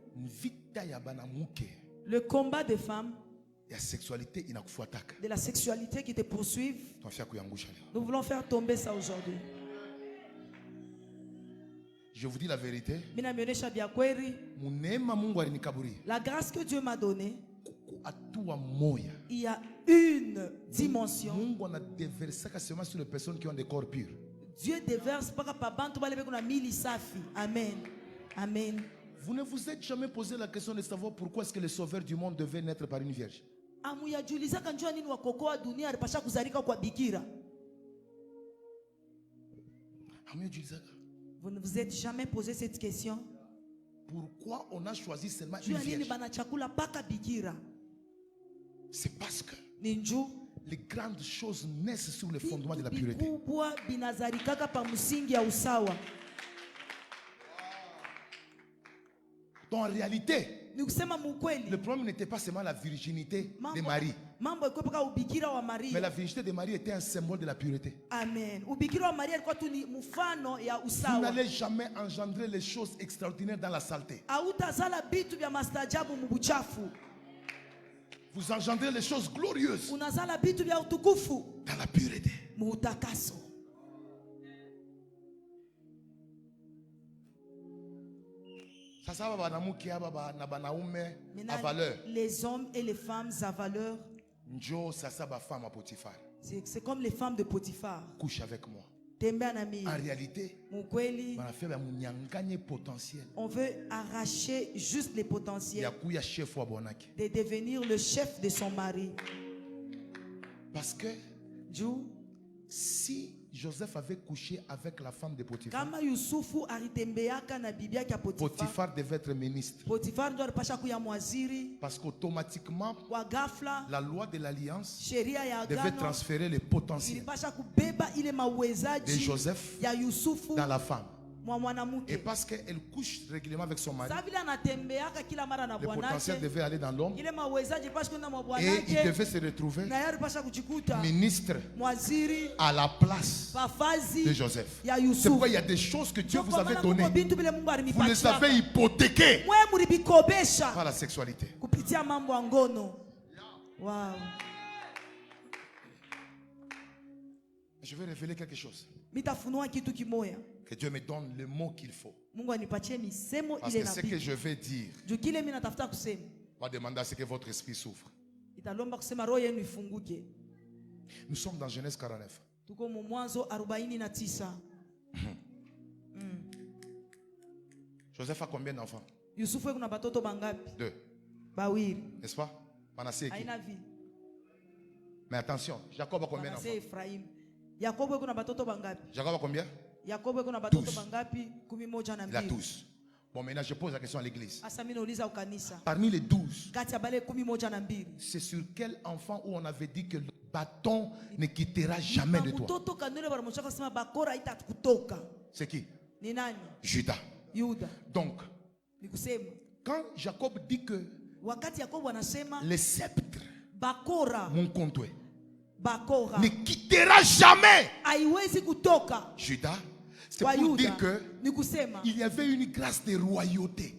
le combat des femmes, de la sexualité qui te poursuivent, nous voulons faire tomber ça aujourd'hui. Je vous dis la vérité. La grâce que Dieu m'a donnée, il y a une dimension. Sur les personnes qui ont des corps purs. Dieu déverse. Amen. Amen. Vous ne vous êtes jamais posé la question de savoir pourquoi est-ce que le sauveur du monde devait naître par une vierge? Vous ne vous êtes jamais posé cette question? Pourquoi on a choisi seulement une vierge? C'est parce que les grandes choses naissent sur le fondement de la pureté. Donc en réalité, le problème n'était pas seulement la virginité de Marie. Mais la virginité de Marie était un symbole de la pureté. Amen. Vous n'allez jamais engendrer les choses extraordinaires dans la saleté. Vous engendrez les choses glorieuses dans la pureté. Les hommes et les femmes à valeur, c'est comme les femmes de Potiphar. Couche avec moi. En réalité, on veut arracher juste les potentiels de devenir le chef de son mari. Parce que si Joseph avait couché avec la femme de Potiphar, Potiphar devait être ministre. Parce qu'automatiquement, la loi de l'alliance devait transférer les potentiels de Joseph dans la femme. Et parce qu'elle couche régulièrement avec son mari, le potentiel devait aller dans l'homme. Et il devait se retrouver ministre à la place de Joseph. C'est pourquoi il y a des choses que Dieu vous avait données. Vous les avez hypothéquées par la sexualité. Je vais révéler quelque chose. Que Dieu me donne le mot qu'il faut. Parce que ce que je vais dire va demander à ce que votre esprit souffre. Nous sommes dans Genèse 49. Joseph a combien d'enfants? 2. N'est-ce pas? Manassé. Mais attention, Jacob a combien d'enfants? Jacob a combien? 12. Il a 12. Bon, maintenant je pose la question à l'église. Parmi les 12, c'est sur quel enfant où on avait dit que le bâton ne quittera jamais de toi? C'est qui? Judas. Donc, quand Jacob dit que le sceptre, mon comptoir, ne quittera jamais Judas, c'est pour dire que il y avait une grâce de royauté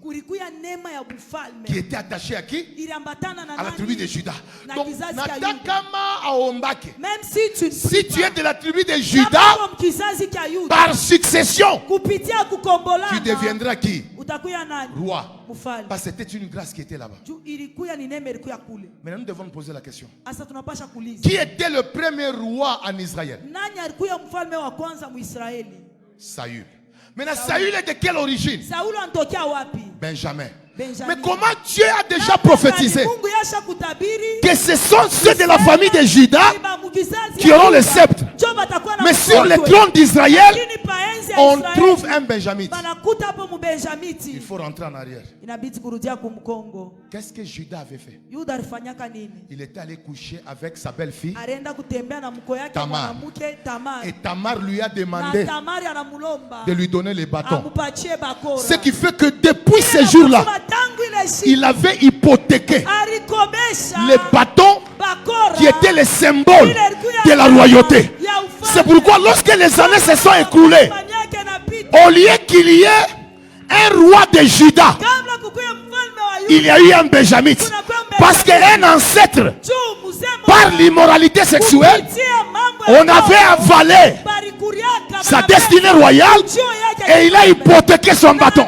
qui était attachée à qui? À la tribu de Judas. Donc, même si tu es de la tribu de Judas, par succession, tu deviendras qui? Roi. Parce que c'était une grâce qui était là-bas. Maintenant, nous devons nous poser la question. Qui était le premier roi en Israël? Saül. Maintenant, Saül est de quelle origine? Benjamin. Mais comment Dieu a déjà prophétisé que ce sont ceux de la famille de Judas qui auront le sceptre? Mais sur le trône d'Israël, on trouve un Benjamin. Il faut rentrer en arrière. Qu'est-ce que Judas avait fait? Il était allé coucher avec sa belle-fille Tamar. Et Tamar lui a demandé de lui donner les bâtons. Ce qui fait que depuis ce jour-là, il avait hypothéqué les bâtons qui étaient les symboles de la royauté. C'est pourquoi lorsque les années se sont écoulées, au lieu qu'il y ait un roi de Juda, il y a eu un Benjamite. Parce qu'un ancêtre, par l'immoralité sexuelle, on avait avalé sa destinée royale et il a hypothéqué son bâton.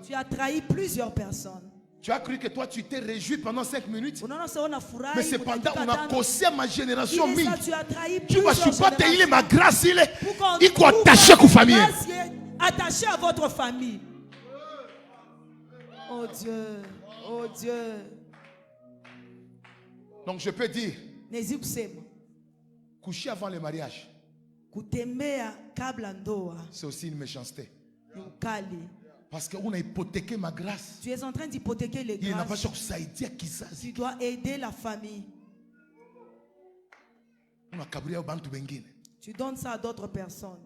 Tu as trahi plusieurs personnes. Tu as cru que toi tu t'es réjoui pendant 5 minutes. Mais cependant on a causé ma génération. Tu vas supporter, il est ma grâce, il est attaché à la famille. Attaché à votre famille. Oh Dieu, oh Dieu. Donc je peux dire, coucher avant le mariage, c'est aussi une méchanceté. Parce qu'on a hypothéqué ma grâce. Tu es en train d'hypothéquer les grâces. Tu dois aider la famille. Tu donnes ça à d'autres personnes.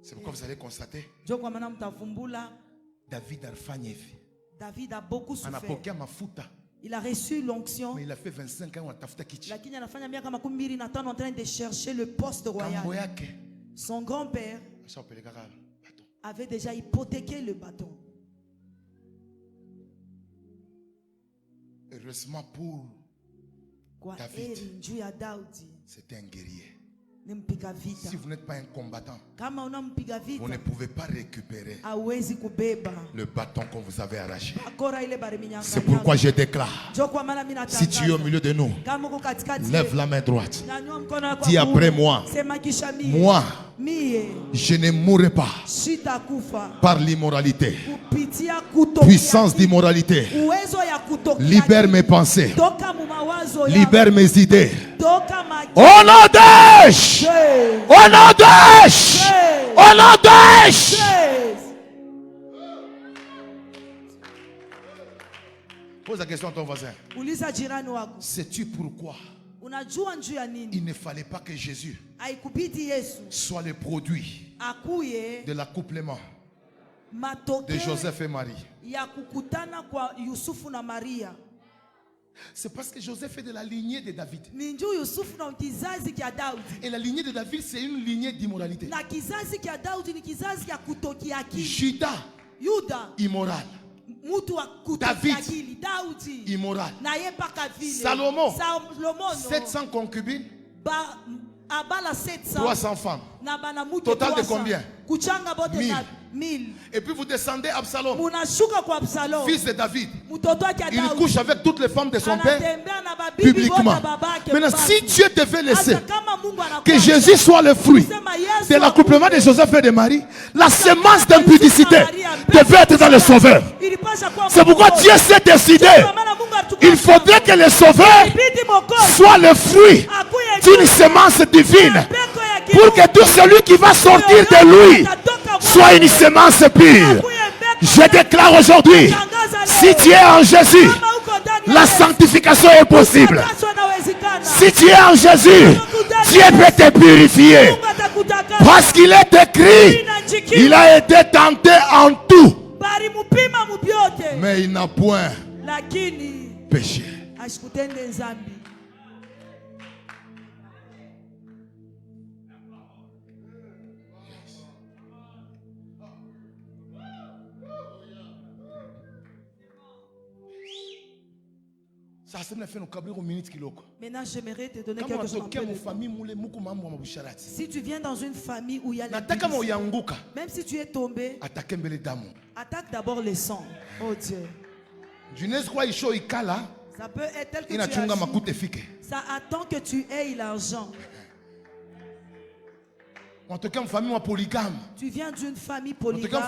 C'est pourquoi vous allez constater, David a beaucoup souffert. Il a reçu l'onction. Mais il a fait 25 ans en train de chercher le poste royal. Son grand-père avait déjà hypothéqué le bâton. Heureusement pour David, c'était un guerrier. Si vous n'êtes pas un combattant, vous ne pouvez pas récupérer le bâton qu'on vous avait arraché. C'est pourquoi je déclare, si tu es au milieu de nous, lève la main droite. Dis après moi, moi, je ne mourrai pas par l'immoralité. Puissance d'immoralité. Libère mes pensées. Libère mes idées. Au nom d'Èche! Au nom d'Èche! Au nom d'Èche! Pose la question à ton voisin. Sais-tu pourquoi il ne fallait pas que Jésus soit le produit de l'accouplement de Joseph et Marie? C'est parce que Joseph est de la lignée de David. Et la lignée de David, c'est une lignée d'immoralité. Judas, immoral. David, immoral. Salomon, 700 concubines, 300 femmes. Total de combien? 1000. Et puis vous descendez Absalom, fils de David. Il couche avec toutes les femmes de son père publiquement. Maintenant, si Dieu devait laisser que Jésus soit le fruit de l'accouplement de Joseph et de Marie, la semence d'impudicité devait être dans le Sauveur. C'est pourquoi Dieu s'est décidé. Il faudrait que le Sauveur soit le fruit d'une semence divine, pour que tout celui qui va sortir de lui soit une semence pure. Je déclare aujourd'hui, si tu es en Jésus, la sanctification est possible. Si tu es en Jésus, Dieu peut te purifier. Parce qu'il est écrit, il a été tenté en tout, mais il n'a point péché. Maintenant, j'aimerais te donner quelque chose. Si tu viens dans une famille où il y a les même si tu es tombé, attaque d'abord les sangs. Oh Dieu. Ça peut être tel que tu agis. Ça attend que tu aies l'argent. Tu viens d'une famille polygame.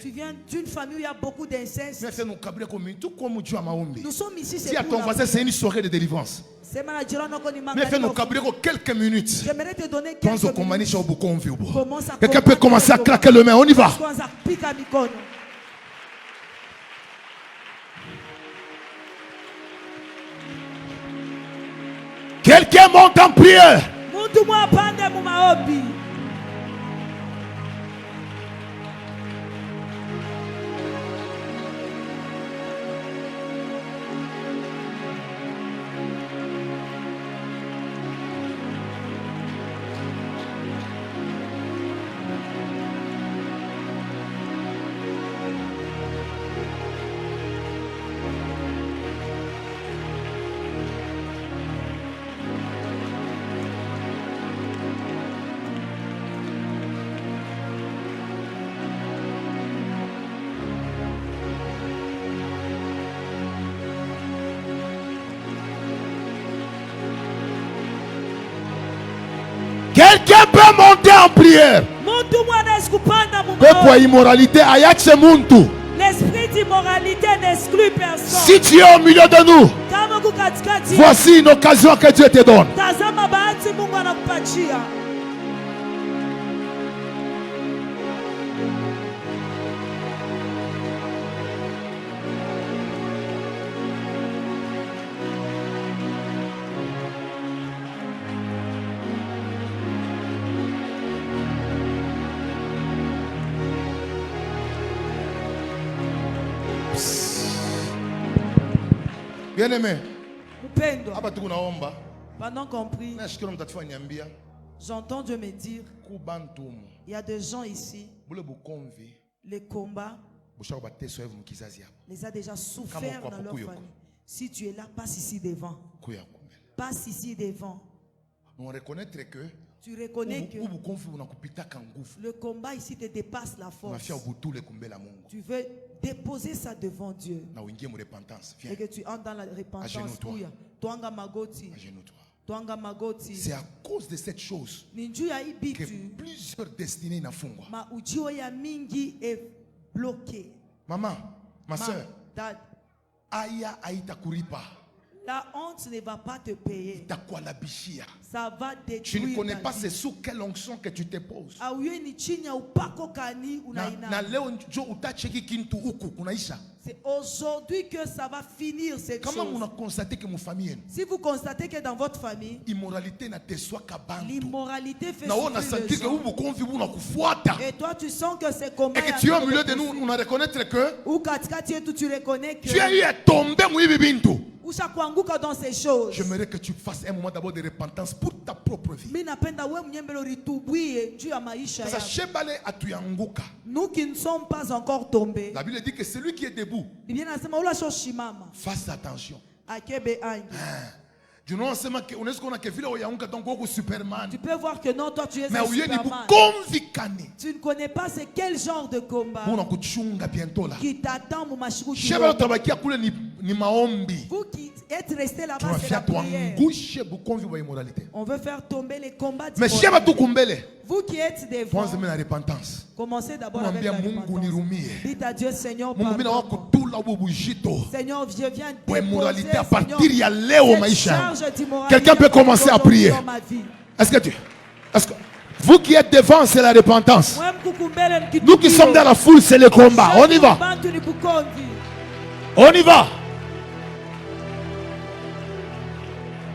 Tu viens d'une famille où il y a beaucoup d'inceste. Nous sommes ici, c'est pour ton voisin, c'est une soirée de délivrance. Mais fais-nous quelques minutes. J'aimerais te donner quelques minutes. Quelqu'un peut commencer à claquer le main. On y va. Quelqu'un monte en prière. Quelqu'un peut monter en prière. Pourquoi immoralité? L'esprit d'immoralité n'exclut personne. Si tu es au milieu de nous, voici une occasion que Dieu te donne. Bien aimé, pendant qu'on prie, j'entends Dieu me dire, il y a des gens ici, les combats les a déjà souffert dans leur famille. Si tu es là, passe ici devant. Passe ici devant. On reconnaît que tu reconnais que le combat ici te dépasse la force. Tu veux déposer ça devant Dieu. Et que tu entres dans la repentance. C'est à cause de cette chose que plusieurs destinées n'afungwa. Maman, ma soeur, aya aita kuripa. La honte ne va pas te payer. Ça va détruire. Tu ne connais pas c'est sous quelle onction que tu te poses. C'est aujourd'hui que ça va finir cette chose. Si vous constatez que dans votre famille, l'immoralité fait souffrir les gens. Et toi tu sens que c'est combat. Et que tu es au milieu de nous, on a reconnaître que tu reconnais que tu as eu à tomber dans ces choses. J'aimerais que tu fasses un moment d'abord de repentance pour ta propre vie. Nous qui ne sommes pas encore tombés, la Bible dit que celui qui est debout, fasse attention. Tu peux voir que non, toi tu es un Superman. Tu ne connais pas c'est quel genre de combat qui t'attend. Vous qui êtes restés là-bas, c'est la prière. On veut faire tomber les combats d'immoralité. Vous qui êtes devant, commencez d'abord avec la repentance. Dites à Dieu, Seigneur, pardon. Seigneur, je viens déposer, quelqu'un peut commencer à prier. Est-ce que vous qui êtes devant, c'est la repentance. Nous qui sommes dans la foule, c'est le combat. On y va. On y va.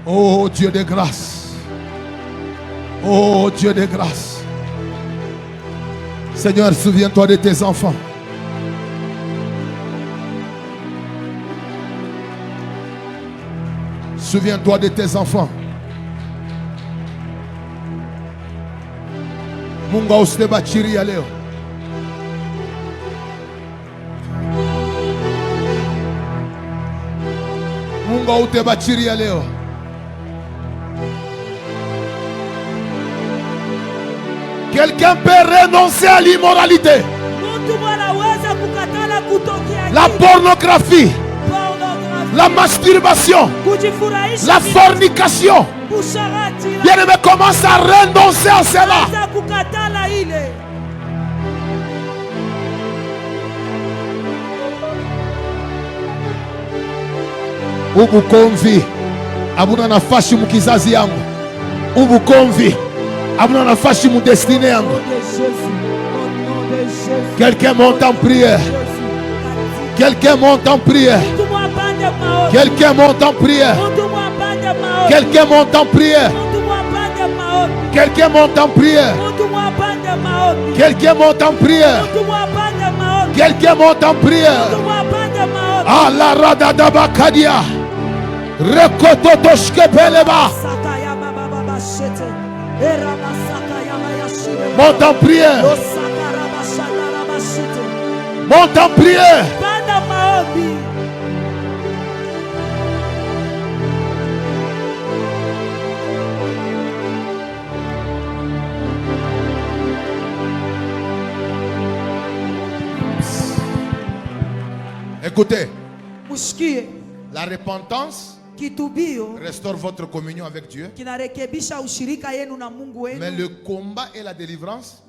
Oh Dieu de grâce. Oh Dieu de grâce. Seigneur, souviens-toi de tes enfants. Souviens-toi de tes enfants. Munga useba chiri ya leo. Munga uteba chiri ya leo. Quelqu'un peut renoncer à l'immoralité. La pornographie. La masturbation, la fornication. Bien-aimé, commence à renoncer à cela. Ubukomvi abuna nafasi mu kizazi yangu. Ubukomvi abuna nafasi mu destinée yangu. Quelqu'un monte en prière. Quelqu'un monte en prière. Quelqu'un monte en prière. Quelqu'un monte en prière. Quelqu'un monte en prière. Quelqu'un monte en prière. Quelqu'un monte en prière. Ah la radada bakadia. Rekototoshke peleba. Monte en prière. Monte en prière. Écoutez, la repentance restaure votre communion avec Dieu. Mais le combat et la délivrance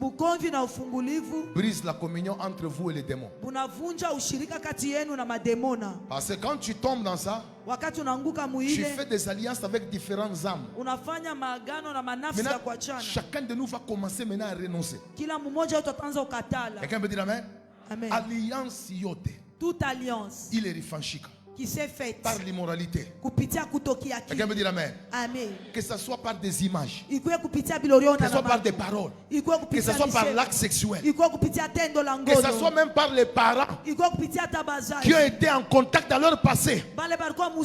brise la communion entre vous et les démons. Parce que quand tu tombes dans ça, tu fais des alliances avec différentes âmes. Maintenant, chacun de nous va commencer maintenant à renoncer. Quelqu'un peut dire amen? Amen. Alliance yote. Toute alliance Il est rifanchika qui s'est faite par l'immoralité. Quelqu'un me dit amen. Amen. Que ce soit par des images, que ce soit par des paroles, que ce soit par l'acte sexuel, que ce soit même par les parents qui ont été en contact dans leur passé. Est-ce que vous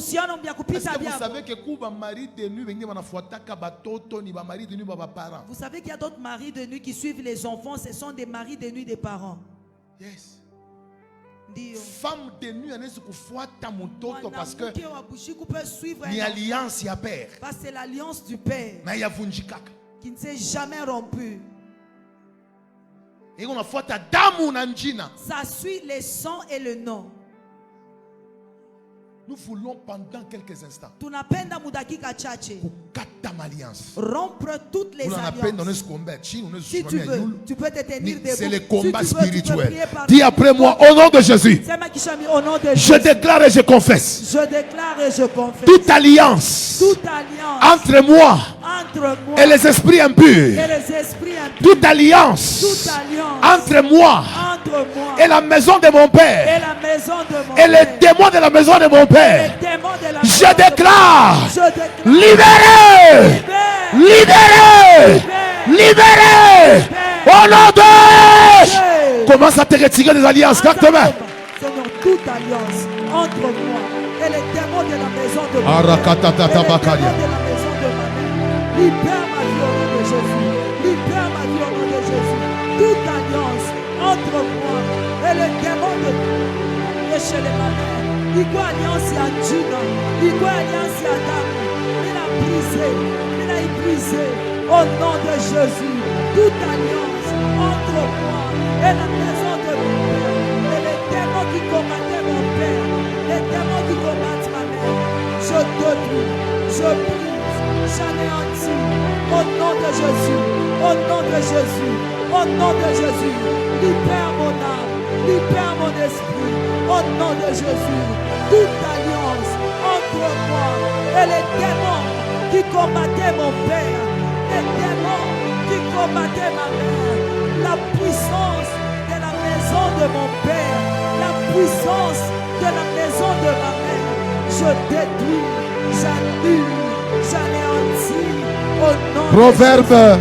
savez que vous savez qu'il y a d'autres maris de nuit qui suivent les enfants, ce sont des maris de nuit des parents. Yes. Femme de nuit parce que ni alliance y a père. Parce que c'est l'alliance du père qui ne s'est jamais rompue. Ça suit le sang et le nom. Nous voulons pendant quelques instants rompre toutes les alliances. Si tu veux, tu peux te tenir debout. C'est le combat spirituel. Dis après moi, au nom de Jésus, je déclare et je confesse. Je déclare et je confesse. Toute alliance entre moi et les esprits impurs. Toute alliance entre moi et la maison de mon père et les démons de la maison de mon père. Je déclare libéré, libéré, libéré au nom de... Commence à te retirer des alliances. Seigneur, toute alliance entre moi et les démons de la maison de mon père, libère ma vie au nom de Jésus. Libère ma vie au nom de Jésus. Toute alliance entre moi et les démons de chez les mamans. Il y a alliance à Juno, il y a alliance à Damu. Il a brisé, il a brisé au nom de Jésus. Toute alliance entre moi et la maison de mon père, et les démons qui combattaient mon père, les démons qui combattent ma mère, je détruis, je brise, j'anéantis au nom de Jésus, au nom de Jésus, au nom de Jésus. Libère mon âme, libère mon esprit, au nom de Jésus. Toute alliance entre moi et les démons qui combattaient mon père, les démons qui combattaient ma mère, la puissance de la maison de mon père, la puissance de la maison de ma mère, je détruis, j'annule, j'anéantis au nom Proverbe. de Jésus.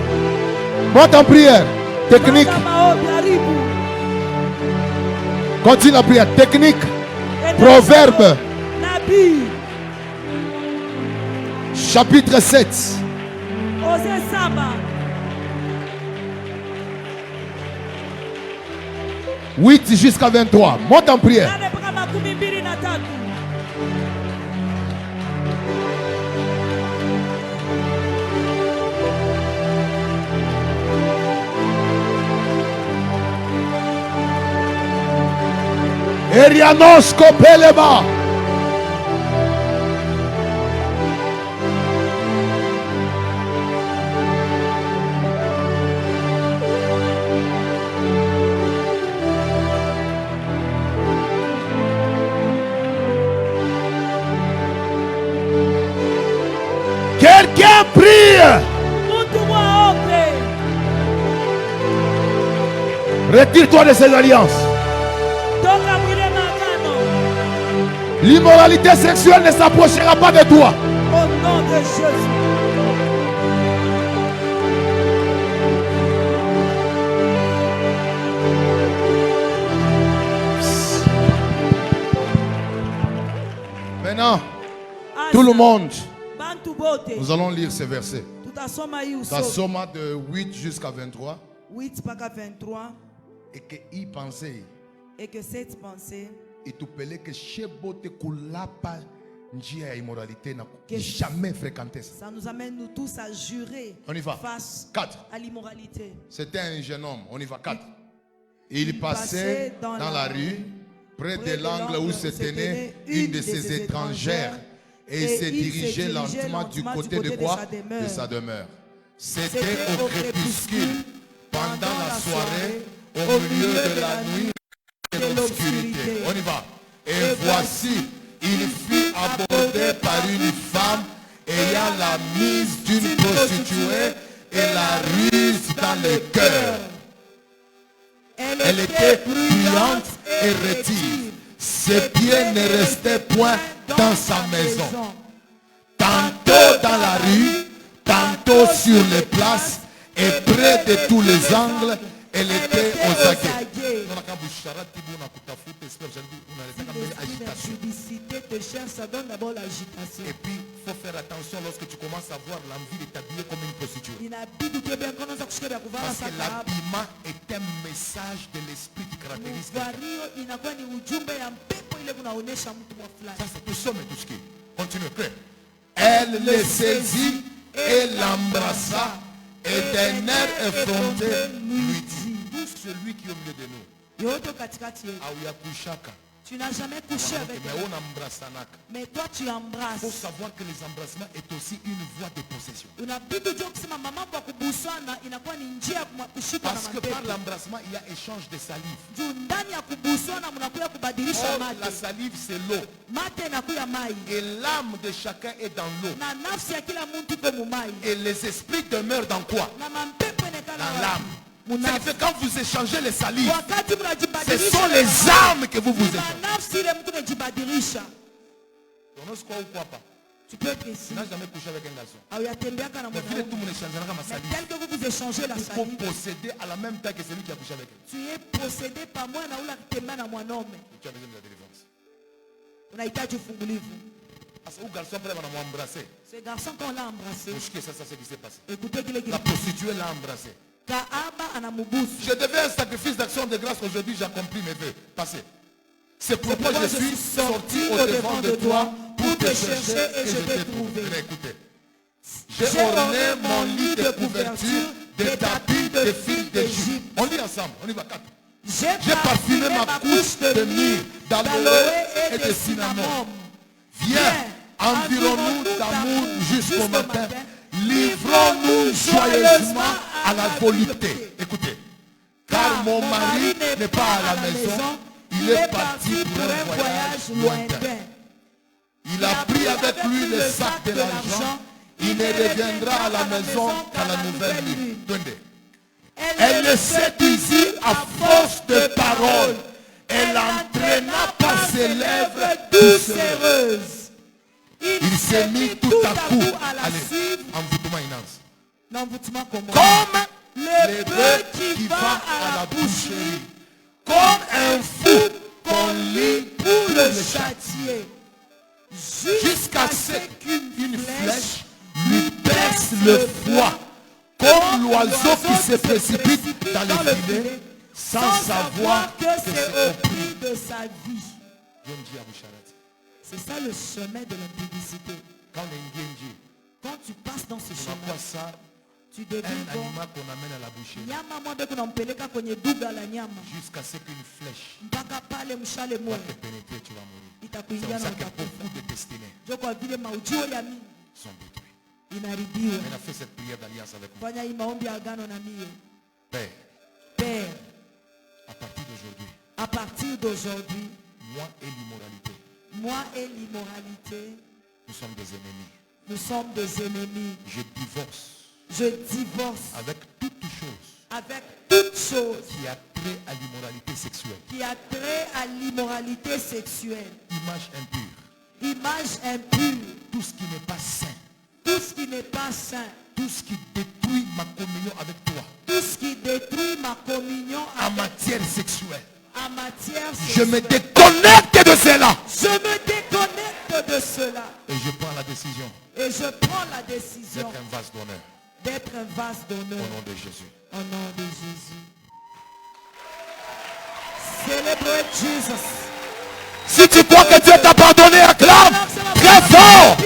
Monte en prière. Technique. Continue la prière. Technique. Proverbe. Chapitre 7. 8 jusqu'à 23. Monte en prière. Erianos Kopeleba. Quelqu'un prie. Retire-toi de ces alliances. L'immoralité sexuelle ne s'approchera pas de toi. Au nom de Jésus. Maintenant, tout le monde, nous allons lire ces versets. Tasoma de 8 jusqu'à 23. 8 jusqu'à 23. Et que y pensait. Et que cette pensée. Et tu peux que chebote kulapa njia ya immoralité n'a jamais fréquenté ça. Ça nous amène nous tous à jurer. On y va. Face 4. À l'immoralité. C'était un jeune homme. On y va. 4. Il passait dans la rue près de l'angle où se tenait une de ces étrangères Et il s'est dirigé lentement du côté de quoi? De sa demeure. C'était au crépuscule, pendant la soirée, au milieu de la nuit et de l'obscurité. On y va. Et voici, il fut abordé par une femme ayant la mise d'une prostituée et la ruse dans le cœur. Elle était bruyante et rétive. Ses pieds ne restaient point dans sa maison. Tantôt dans la rue, tantôt sur les places et près de tous les angles, elle était aux aguets. La publicité te cherche, ça donne d'abord l'agitation. Et puis, il faut faire attention lorsque tu commences à avoir l'envie de t'habiller comme une prostituée. Parce que l'habillement est un message de l'esprit qui caractérise quelqu'un. Ça, c'est tout ça, mais tout ce qui est. Continue, prêt. Elle le saisit et l'embrassa et d'un air effronté lui dit: Tout celui qui est au milieu de nous, tu n'as jamais couché avec elle, mais toi tu embrasses. Il faut savoir que les embrassements est aussi une voie de possession. Parce que par l'embrassement il y a échange de salive. Or, la salive c'est l'eau. Et l'âme de chacun est dans l'eau. Et les esprits demeurent dans quoi? Dans l'âme. Ça fait quand vous échangez les salives, ce sont les âmes que vous échangez. Tu peux être ici. Tu n'as jamais couché avec un garçon. Mais tout le monde échangera ma salive. Tel que vous échangez la salive, il faut posséder à la même taille que celui qui a couché avec elle. Tu es possédé par moi na ula kitembea na mwanaume. Tu as besoin de la délivrance. Unahitaji ufungulivu. Parce que garçon peut m'embrasser. Ce garçon quand on l'a embrassé. C'est ça ce qui s'est passé. Écoutez la prostituée l'a embrassé. Je devais un sacrifice d'action de grâce aujourd'hui, j'ai accompli mes vœux. Passez. C'est pourquoi je suis sorti au devant de toi pour te chercher et je t'ai trouvé. Écoutez. J'ai orné mon lit de couverture de tapis de fil d'Égypte. On lit ensemble, on y va quatre. J'ai parfumé ma couche de myrrhe, d'aloe et de cinnamon. Viens, environs-nous d'amour jusqu'au matin. Livrons-nous joyeusement à la volupté. Écoutez. Car mon mari n'est pas à la maison. Il est parti pour un voyage lointain. Il a pris avec lui le sac de l'argent. Il ne reviendra à la maison qu'à la nouvelle lune. Elle le séduisit à force de paroles. Elle entraîna par ses lèvres doucereuses. Il s'est mis tout à coup à l'envoûtement comme le bœuf qui va à la boucherie, comme un fou qu'on lit pour le châtier, jusqu'à ce qu'une flèche lui perce le foie, comme l'oiseau qui se précipite dans le filet sans savoir que c'est au prix de sa vie. C'est ça le chemin de l'impudicité. Quand tu passes dans ce chemin, tu deviens un animal qu'on amène à la boucherie. Jusqu'à ce qu'une flèche va te pénétrer, tu vas mourir. C'est pour ça que beaucoup de destinées sont détruites. On a fait cette prière d'alliance avec moi. Père, Père, à partir d'aujourd'hui, moi et l'immoralité, nous sommes des ennemis. Nous sommes des ennemis. Je divorce avec toute chose qui a trait à l'immoralité sexuelle. Image impure. Tout ce qui n'est pas saint. Tout ce qui détruit ma communion avec toi. En matière sexuelle. Je me déconnecte de cela. Et je prends la décision. D'être un vase d'honneur. Au nom de Jésus. Celebrate Jesus. Si tu crois que Dieu t'a pardonné, acclame très fort.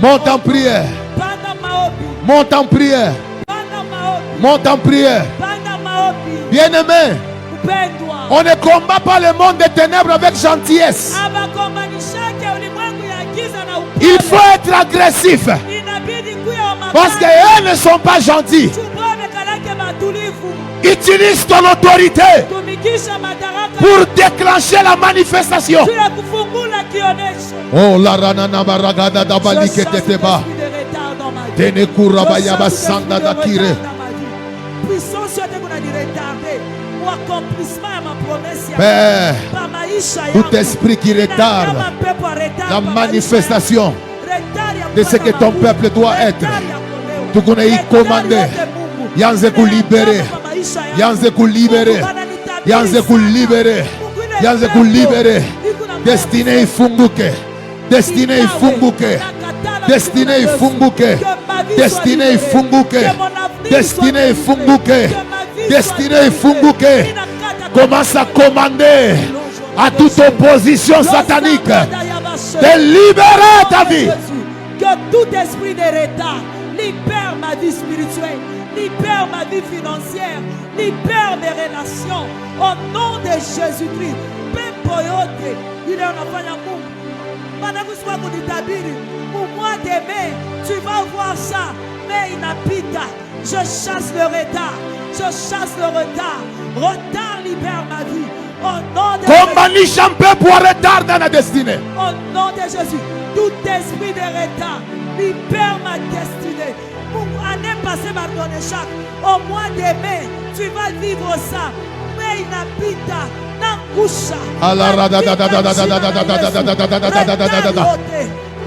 Monte en prière. Monte en prière. Monte en prière. Bien-aimé, on ne combat pas le monde des ténèbres avec gentillesse. Il faut être agressif. Parce qu'elles ne sont pas gentilles. Utilise ton autorité pour déclencher la manifestation. Oh la ranana baragada dabali keteteba. Tenekura bayaba sanda dakire. Père, tout esprit qui retarde la manifestation de ce que ton peuple doit être, tu connais y commander. Yanzeku libéré. Yanzeku libéré. Yanzeku libéré. Yanzeku libéré. Destiné ifunguke. Destiné ifunguke. Destiné ifunguke. Destiné ifunguke. Destiné ifunguke. Destiné ifunguke. Commence à commander à toute opposition satanique de libérer ta vie. Que tout esprit de retard libère ma vie spirituelle, libère ma vie financière, libère mes relations. Au nom de Jésus-Christ. Pempoyote, il est un enfant d'amour. Manakuswa kuditabiri. Pour moi demain, tu vas voir ça. Mais inapita. Je chasse le retard. Je chasse le retard. Retard libère ma vie. Au nom de Jésus. Pour retard dans la destinée. Au nom de Jésus. Tout esprit de retard libère ma destinée. Pour l'année passée, pardonne chaque. Au mois de mai, tu vas vivre ça. Mais inapita. Nankusha.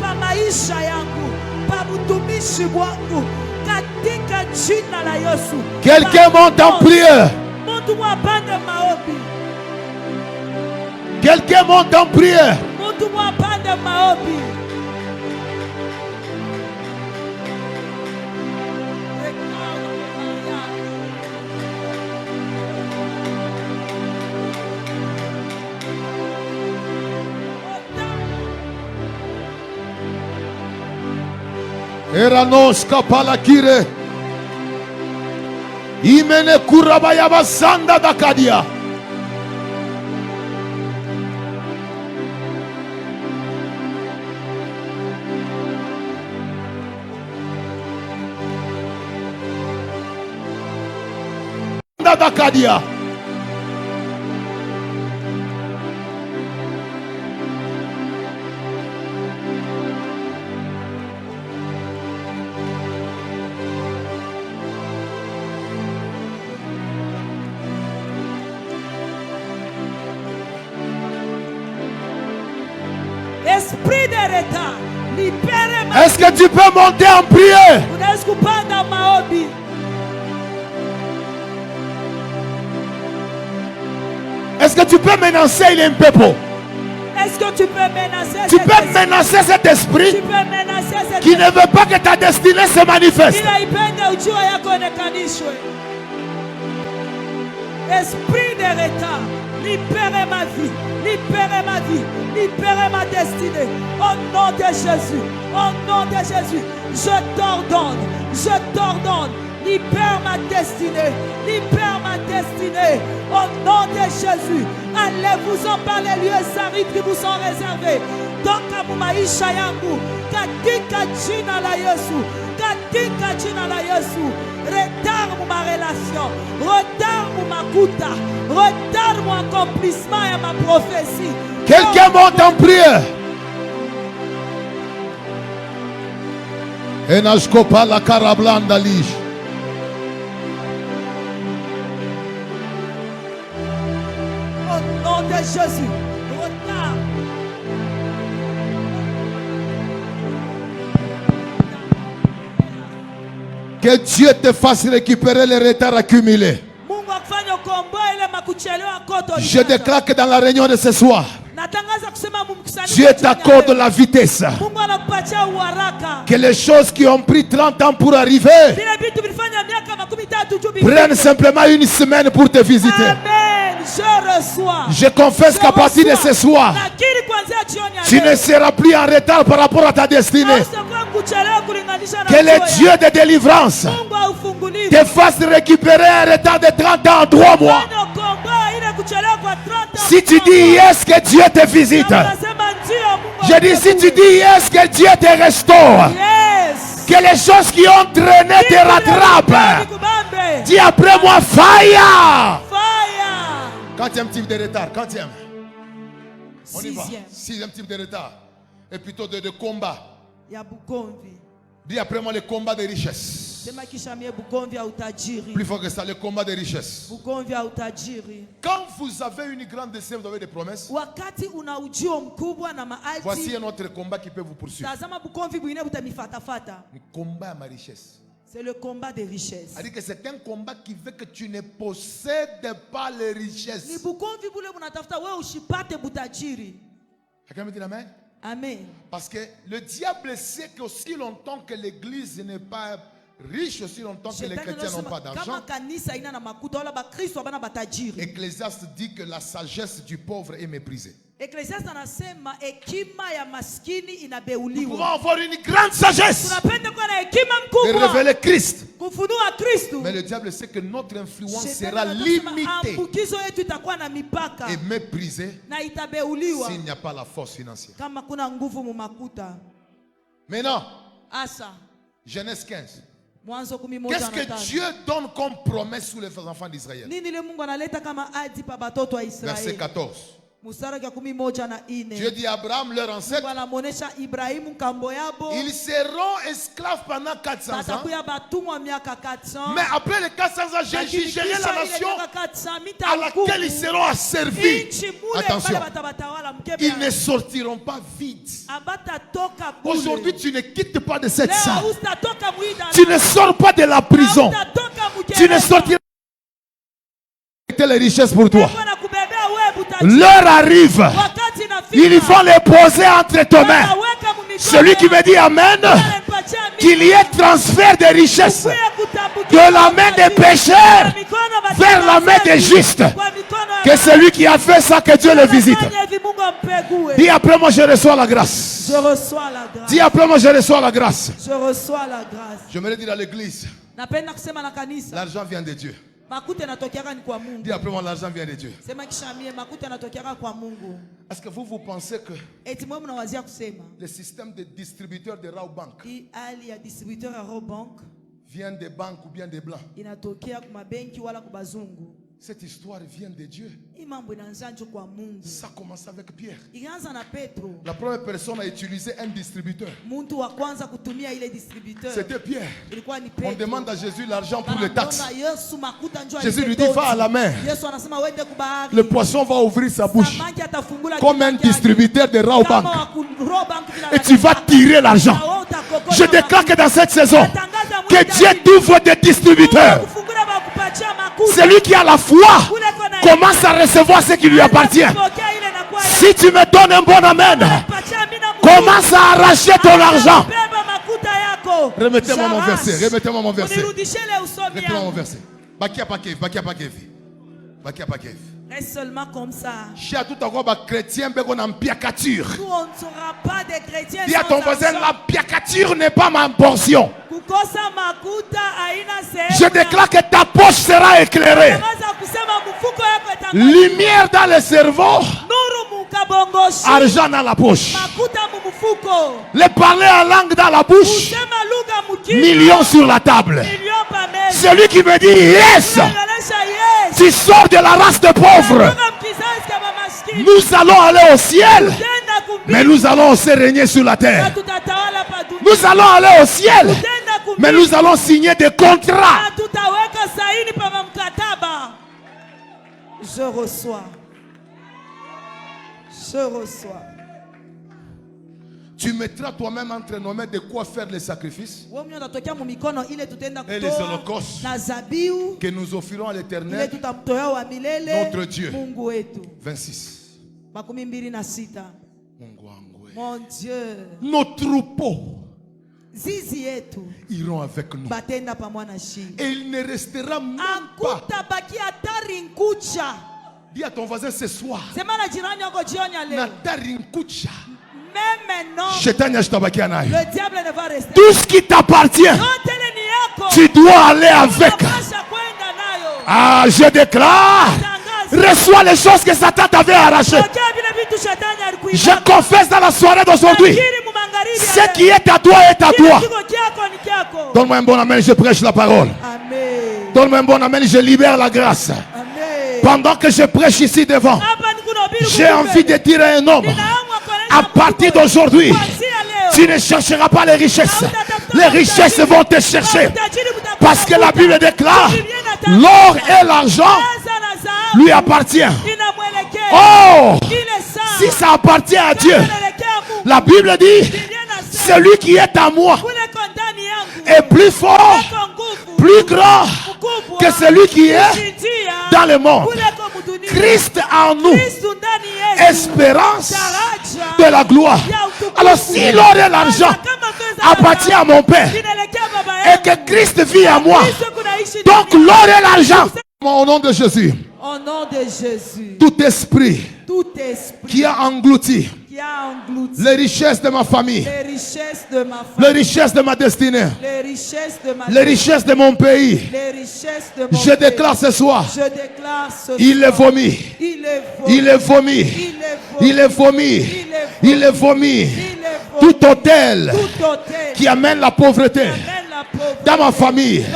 Pamaisha yangu. Pamutumishi wangu. Katika jina la Yesu. Quelqu'un monte en prière. Quelqu'un monte en prière. Eranos kapalakire. Imene kurabaya basanda dakadia. Dakadia. Esprit de retard, libérez ma vie. Est-ce que tu peux monter en prière? Est-ce que tu peux menacer les peuples? Est-ce que tu peux menacer? Tu peux menacer cet esprit qui ne veut pas que ta destinée se manifeste. Esprit de retard, libérez ma vie, libérez ma vie, libérez ma destinée. Au nom de Jésus, au nom de Jésus, je t'ordonne, libère ma destinée, libère ma destinée. Au nom de Jésus, allez-vous-en par les lieux arides qui vous sont réservés. Donc, à maisha yangu, katika jina la Yesu, katika jina la Yesu. Retard pour ma relation, retard pour ma kuta, retard pour accomplissement et ma prophétie. Quelqu'un monte en prière. Enashkopa la karablanda lish. Au nom de Jésus, retard. Que Dieu te fasse récupérer les retards accumulés. Je déclare que dans la réunion de ce soir, Dieu t'accorde la vitesse. Que les choses qui ont pris 30 ans pour arriver prennent simplement une semaine pour te visiter. Amen. Je reçois. Je confesse qu'à partir de ce soir, Tu ne seras plus en retard par rapport à ta destinée. Que le Dieu de délivrance te fasse récupérer un retard de 30 ans en 3 mois. Si tu dis yes, que Dieu te visite. Je dis, si tu dis yes, que Dieu te restaure. Que les choses qui ont traîné te rattrapent. Dis après moi, fire. Quantième type de retard? Quantième? On y va. 6e type de retard. Et plutôt de combat. Dis après moi le combat des richesses. Plus fort que ça, le combat des richesses. Quand vous avez une grande destinée, vous avez des promesses. Voici un autre combat qui peut vous poursuivre. Le combat à ma richesse. C'est le combat des richesses. C'est-à-dire que c'est un combat qui veut que tu ne possèdes pas les richesses. Quelqu'un me dit amen? Amen. Parce que le diable sait qu'aussi longtemps que l'église n'est pas riche, aussi longtemps que les chrétiens n'ont pas d'argent. Ecclésiaste dit que la sagesse du pauvre est méprisée. Nous pouvons avoir une grande sagesse de révéler Christ. Mais le diable sait que notre influence sera limitée et méprisée s'il n'y a pas la force financière. Maintenant, Genèse 15. Qu'est-ce que Dieu donne comme promesse sous les enfants d'Israël? Verset 14. Dieu dit à Abraham, leur ancêtre, ils seront esclaves pendant 400 ans. Mais après les 400 ans, j'ai jugé la nation à laquelle ils seront asservis. Attention, ils ne sortiront pas vides. Aujourd'hui, tu ne quittes pas de cette salle. Tu ne sors pas de la prison. Tu ne sortiras pas les richesses pour toi. L'heure arrive. Ils vont les poser entre tes mains. Celui qui me dit amen, qu'il y ait transfert de richesses de la main des pécheurs vers la main des justes. Que celui qui a fait ça, que Dieu le visite. Dis après moi, je reçois la grâce. Je reçois la grâce. Dis après moi, je reçois la grâce. Je reçois la grâce. Je me le dis à l'église. L'argent vient de Dieu. Dis après moi, l'argent vient de Dieu. Est-ce que vous pensez que le système de distributeurs de Raw Bank vient des banques ou bien des blancs? Cette histoire vient de Dieu. Ça commence avec Pierre. La première personne à utiliser un distributeur, c'était Pierre. On demande à Jésus l'argent pour les taxes. Jésus lui dit, va à la mer. Le poisson va ouvrir sa bouche comme un distributeur de Raw Bank. Et tu vas tirer l'argent. Je déclare que dans cette saison, que Dieu t'ouvre des distributeurs. Celui qui a la foi commence à recevoir ce qui lui appartient. Si tu me donnes un bon amen, commence à arracher ton argent. Remettez-moi mon verset. Remettez-moi mon verset. Remettez-moi mon verset. Bakia Pakev. Bakia Pakev. Bakia Pakev. Reste seulement comme ça. Nous, on ne sera pas des chrétiens. Dis à ton voisin, la piacature n'est pas ma portion. Je déclare que ta poche sera éclairée. Lumière dans le cerveau. Argent dans la poche. Les parler en langue dans la bouche. Millions sur la table. Celui qui me dit yes, tu sors de la race de pauvres. Nous allons aller au ciel, mais nous allons aussi régner sur la terre. Nous allons aller au ciel, mais nous allons signer des contrats. Je reçois. Je reçois. Tu mettras toi-même entre nos mains de quoi faire les sacrifices et les holocaustes que nous offrirons à l'Éternel, notre Dieu. 26. Mon Dieu. Nos troupeaux iront avec nous. Et il ne restera même pas Dis à ton voisin ce soir. Même maintenant, le diable ne va rester. Tout ce qui t'appartient, tu dois aller avec. Ah, je déclare. Reçois les choses que Satan t'avait arrachées. Je confesse dans la soirée d'aujourd'hui. Ce qui est à toi est à toi. Donne-moi un bon amen, je prêche la parole. Donne-moi un bon amen, je libère la grâce. Pendant que je prêche ici devant, j'ai envie de dire à un homme, à partir d'aujourd'hui, tu ne chercheras pas les richesses. Les richesses vont te chercher. Parce que la Bible déclare, l'or et l'argent lui appartient. Oh, si ça appartient à Dieu, la Bible dit, celui qui est à moi est plus fort, plus grand que celui qui est dans le monde. Christ en nous, espérance de la gloire. Alors si l'or et l'argent appartient à mon Père et que Christ vit à moi, donc l'or et l'argent, au nom de Jésus, au nom de Jésus, tout esprit qui a englouti les richesses de ma famille, les richesses de ma destinée, les richesses de mon pays, je déclare ce soir, il est vomi, il est vomi, il est vomi, il est vomi. Tout hôtel qui amène la pauvreté dans ma famille,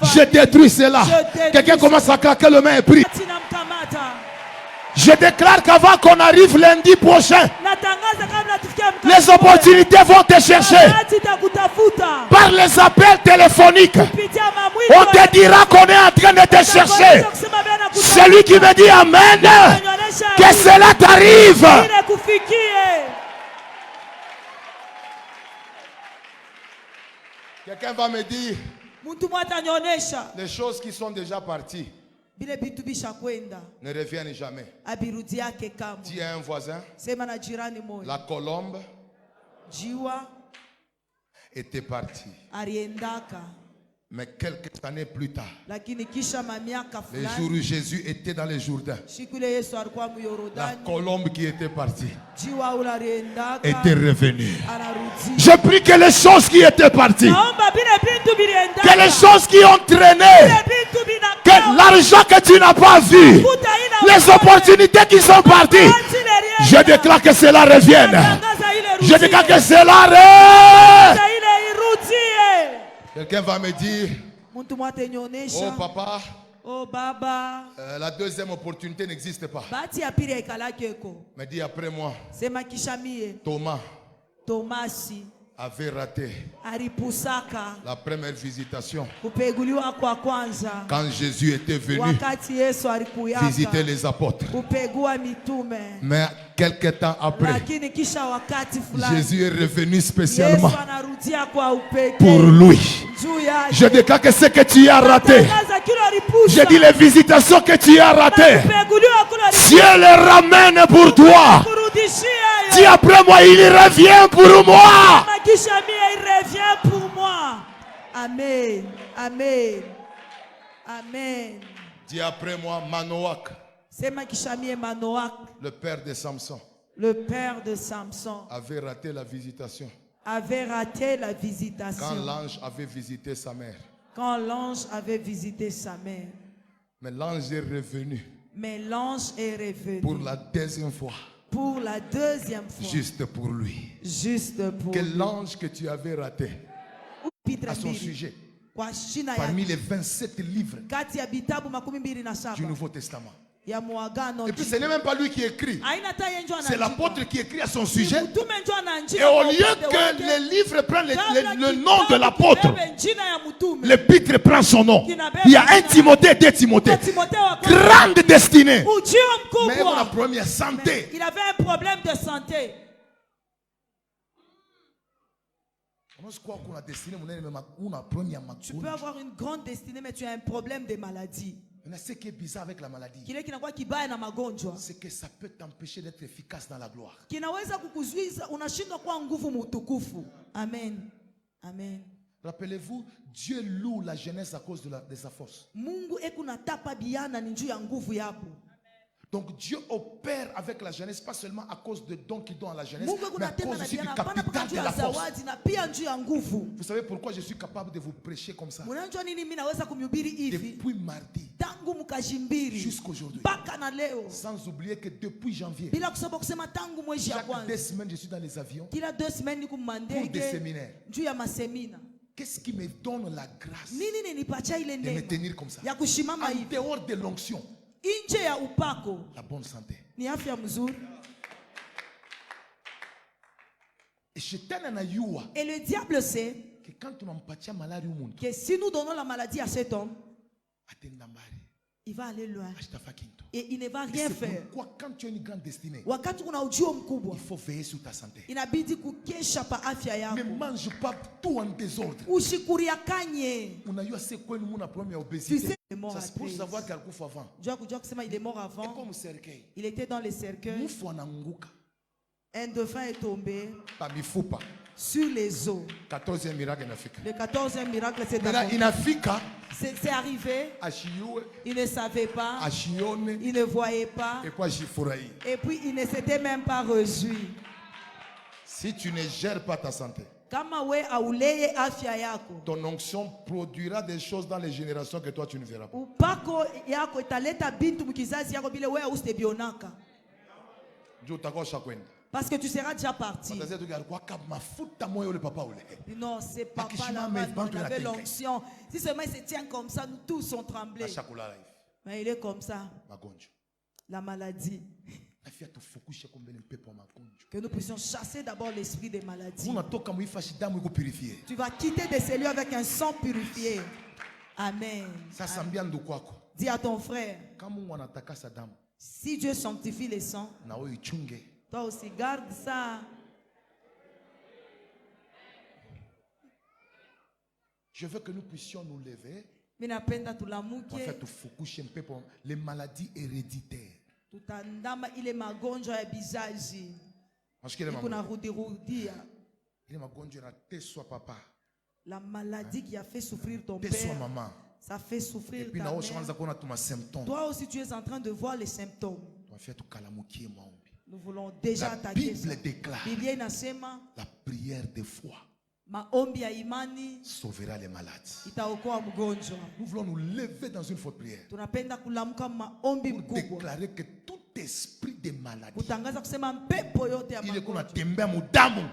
je détruis cela. Quelqu'un commence à claquer le main et prie. Je déclare qu'avant qu'on arrive lundi prochain, les opportunités vont te chercher. Par les appels téléphoniques, on te dira qu'on est en train de te chercher. Celui qui me dit Amen, que cela t'arrive. Quelqu'un va me dire les choses qui sont déjà parties ne reviennent jamais. Dis à un voisin, la colombe était partie. Mais quelques années plus tard, les jours où Jésus était dans le Jourdain, la colombe qui était partie était revenue. Je prie que les choses qui étaient parties, que les choses qui ont traîné, que l'argent que tu n'as pas vu, les opportunités qui sont parties, je déclare que cela revienne. Je déclare que cela revienne. Quelqu'un va me dire, oh papa, oh baba, la deuxième opportunité n'existe pas. Mais dis après moi, Thomas avait raté la première visitation quand Jésus était venu visiter les apôtres. Mais quelques temps après, Jésus est revenu spécialement pour lui. Je déclare que ce que tu as raté, je dis les visitations que tu as ratées, Dieu les ramène pour toi. Dis après moi, il revient pour moi. Il revient pour moi. Amen. Amen. Amen. Dis après moi, Manoach, le père de Samson, avait raté la visitation. Quand l'ange avait visité sa mère. Mais l'ange est revenu. Pour la deuxième fois. Juste pour lui. Que l'ange que tu avais raté à son sujet, parmi les 27 livres du Nouveau Testament. Et puis ce n'est même pas lui qui écrit. C'est l'apôtre qui écrit à son sujet. Et au lieu que les livres prennent le nom de l'apôtre, l'épître prend son nom. Il y a un Timothée, deux Timothées. Grande destinée. Mais il a un problème de santé. Il avait un problème de santé. Tu peux avoir une grande destinée, mais tu as un problème de maladie. Ce qui est bizarre avec la maladie, c'est que ça peut t'empêcher d'être efficace dans la gloire. Amen. Amen. Rappelez-vous, Dieu loue la jeunesse à cause de sa force. Donc Dieu opère avec la jeunesse, pas seulement à cause de dons qu'il donne à la jeunesse, mais à cause aussi du capital de la force. Vous savez pourquoi je suis capable de vous prêcher comme ça? Depuis mardi jusqu'à aujourd'hui. Sans oublier que depuis janvier, chaque 2 semaines, je suis dans les avions pour des séminaires. Qu'est-ce qui me donne la grâce de me tenir comme ça? En dehors de l'onction, la bonne santé. Et le diable sait que si nous donnons la maladie à cet homme, il va aller loin. Et il ne va rien faire. Pourquoi quand tu as une grande destinée, il faut veiller sur ta santé. Ne mange pas tout en désordre. Tu sais, c'est pour savoir qu'il est mort avant. Il était dans les cercueils. Un dauphin est tombé sur les eaux. 14e miracle en Afrique. Le 14e miracle, c'est en Afrique. C'est arrivé. Il ne savait pas. Il ne voyait pas. Et puis il ne s'était même pas reçu. Si tu ne gères pas ta santé, ton onction produira des choses dans les générations que toi tu ne verras pas. Parce que tu seras déjà parti. Non, c'est papa là-bas. On avait l'onction. Si seulement il se tient comme ça, nous tous on tremblé. Mais il est comme ça. La maladie. Que nous puissions chasser d'abord l'esprit des maladies. Tu vas quitter des cellules avec un sang purifié. Amen. Dis à ton frère, si Dieu sanctifie les sangs, toi aussi garde ça. Je veux que nous puissions nous lever. En fait, les maladies héréditaires. La maladie qui a fait souffrir ton père, ça fait souffrir ta mère. Toi aussi tu es en train de voir les symptômes. Nous voulons déjà attaquer ça. La Bible déclare la prière de foi sauvera les malades. Nous voulons nous lever dans une forte prière pour déclarer que tout esprit de maladie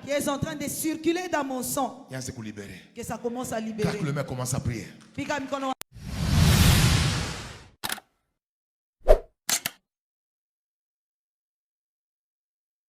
qui est en train de circuler dans mon sang, que ça commence à libérer. Le mec commence à prier.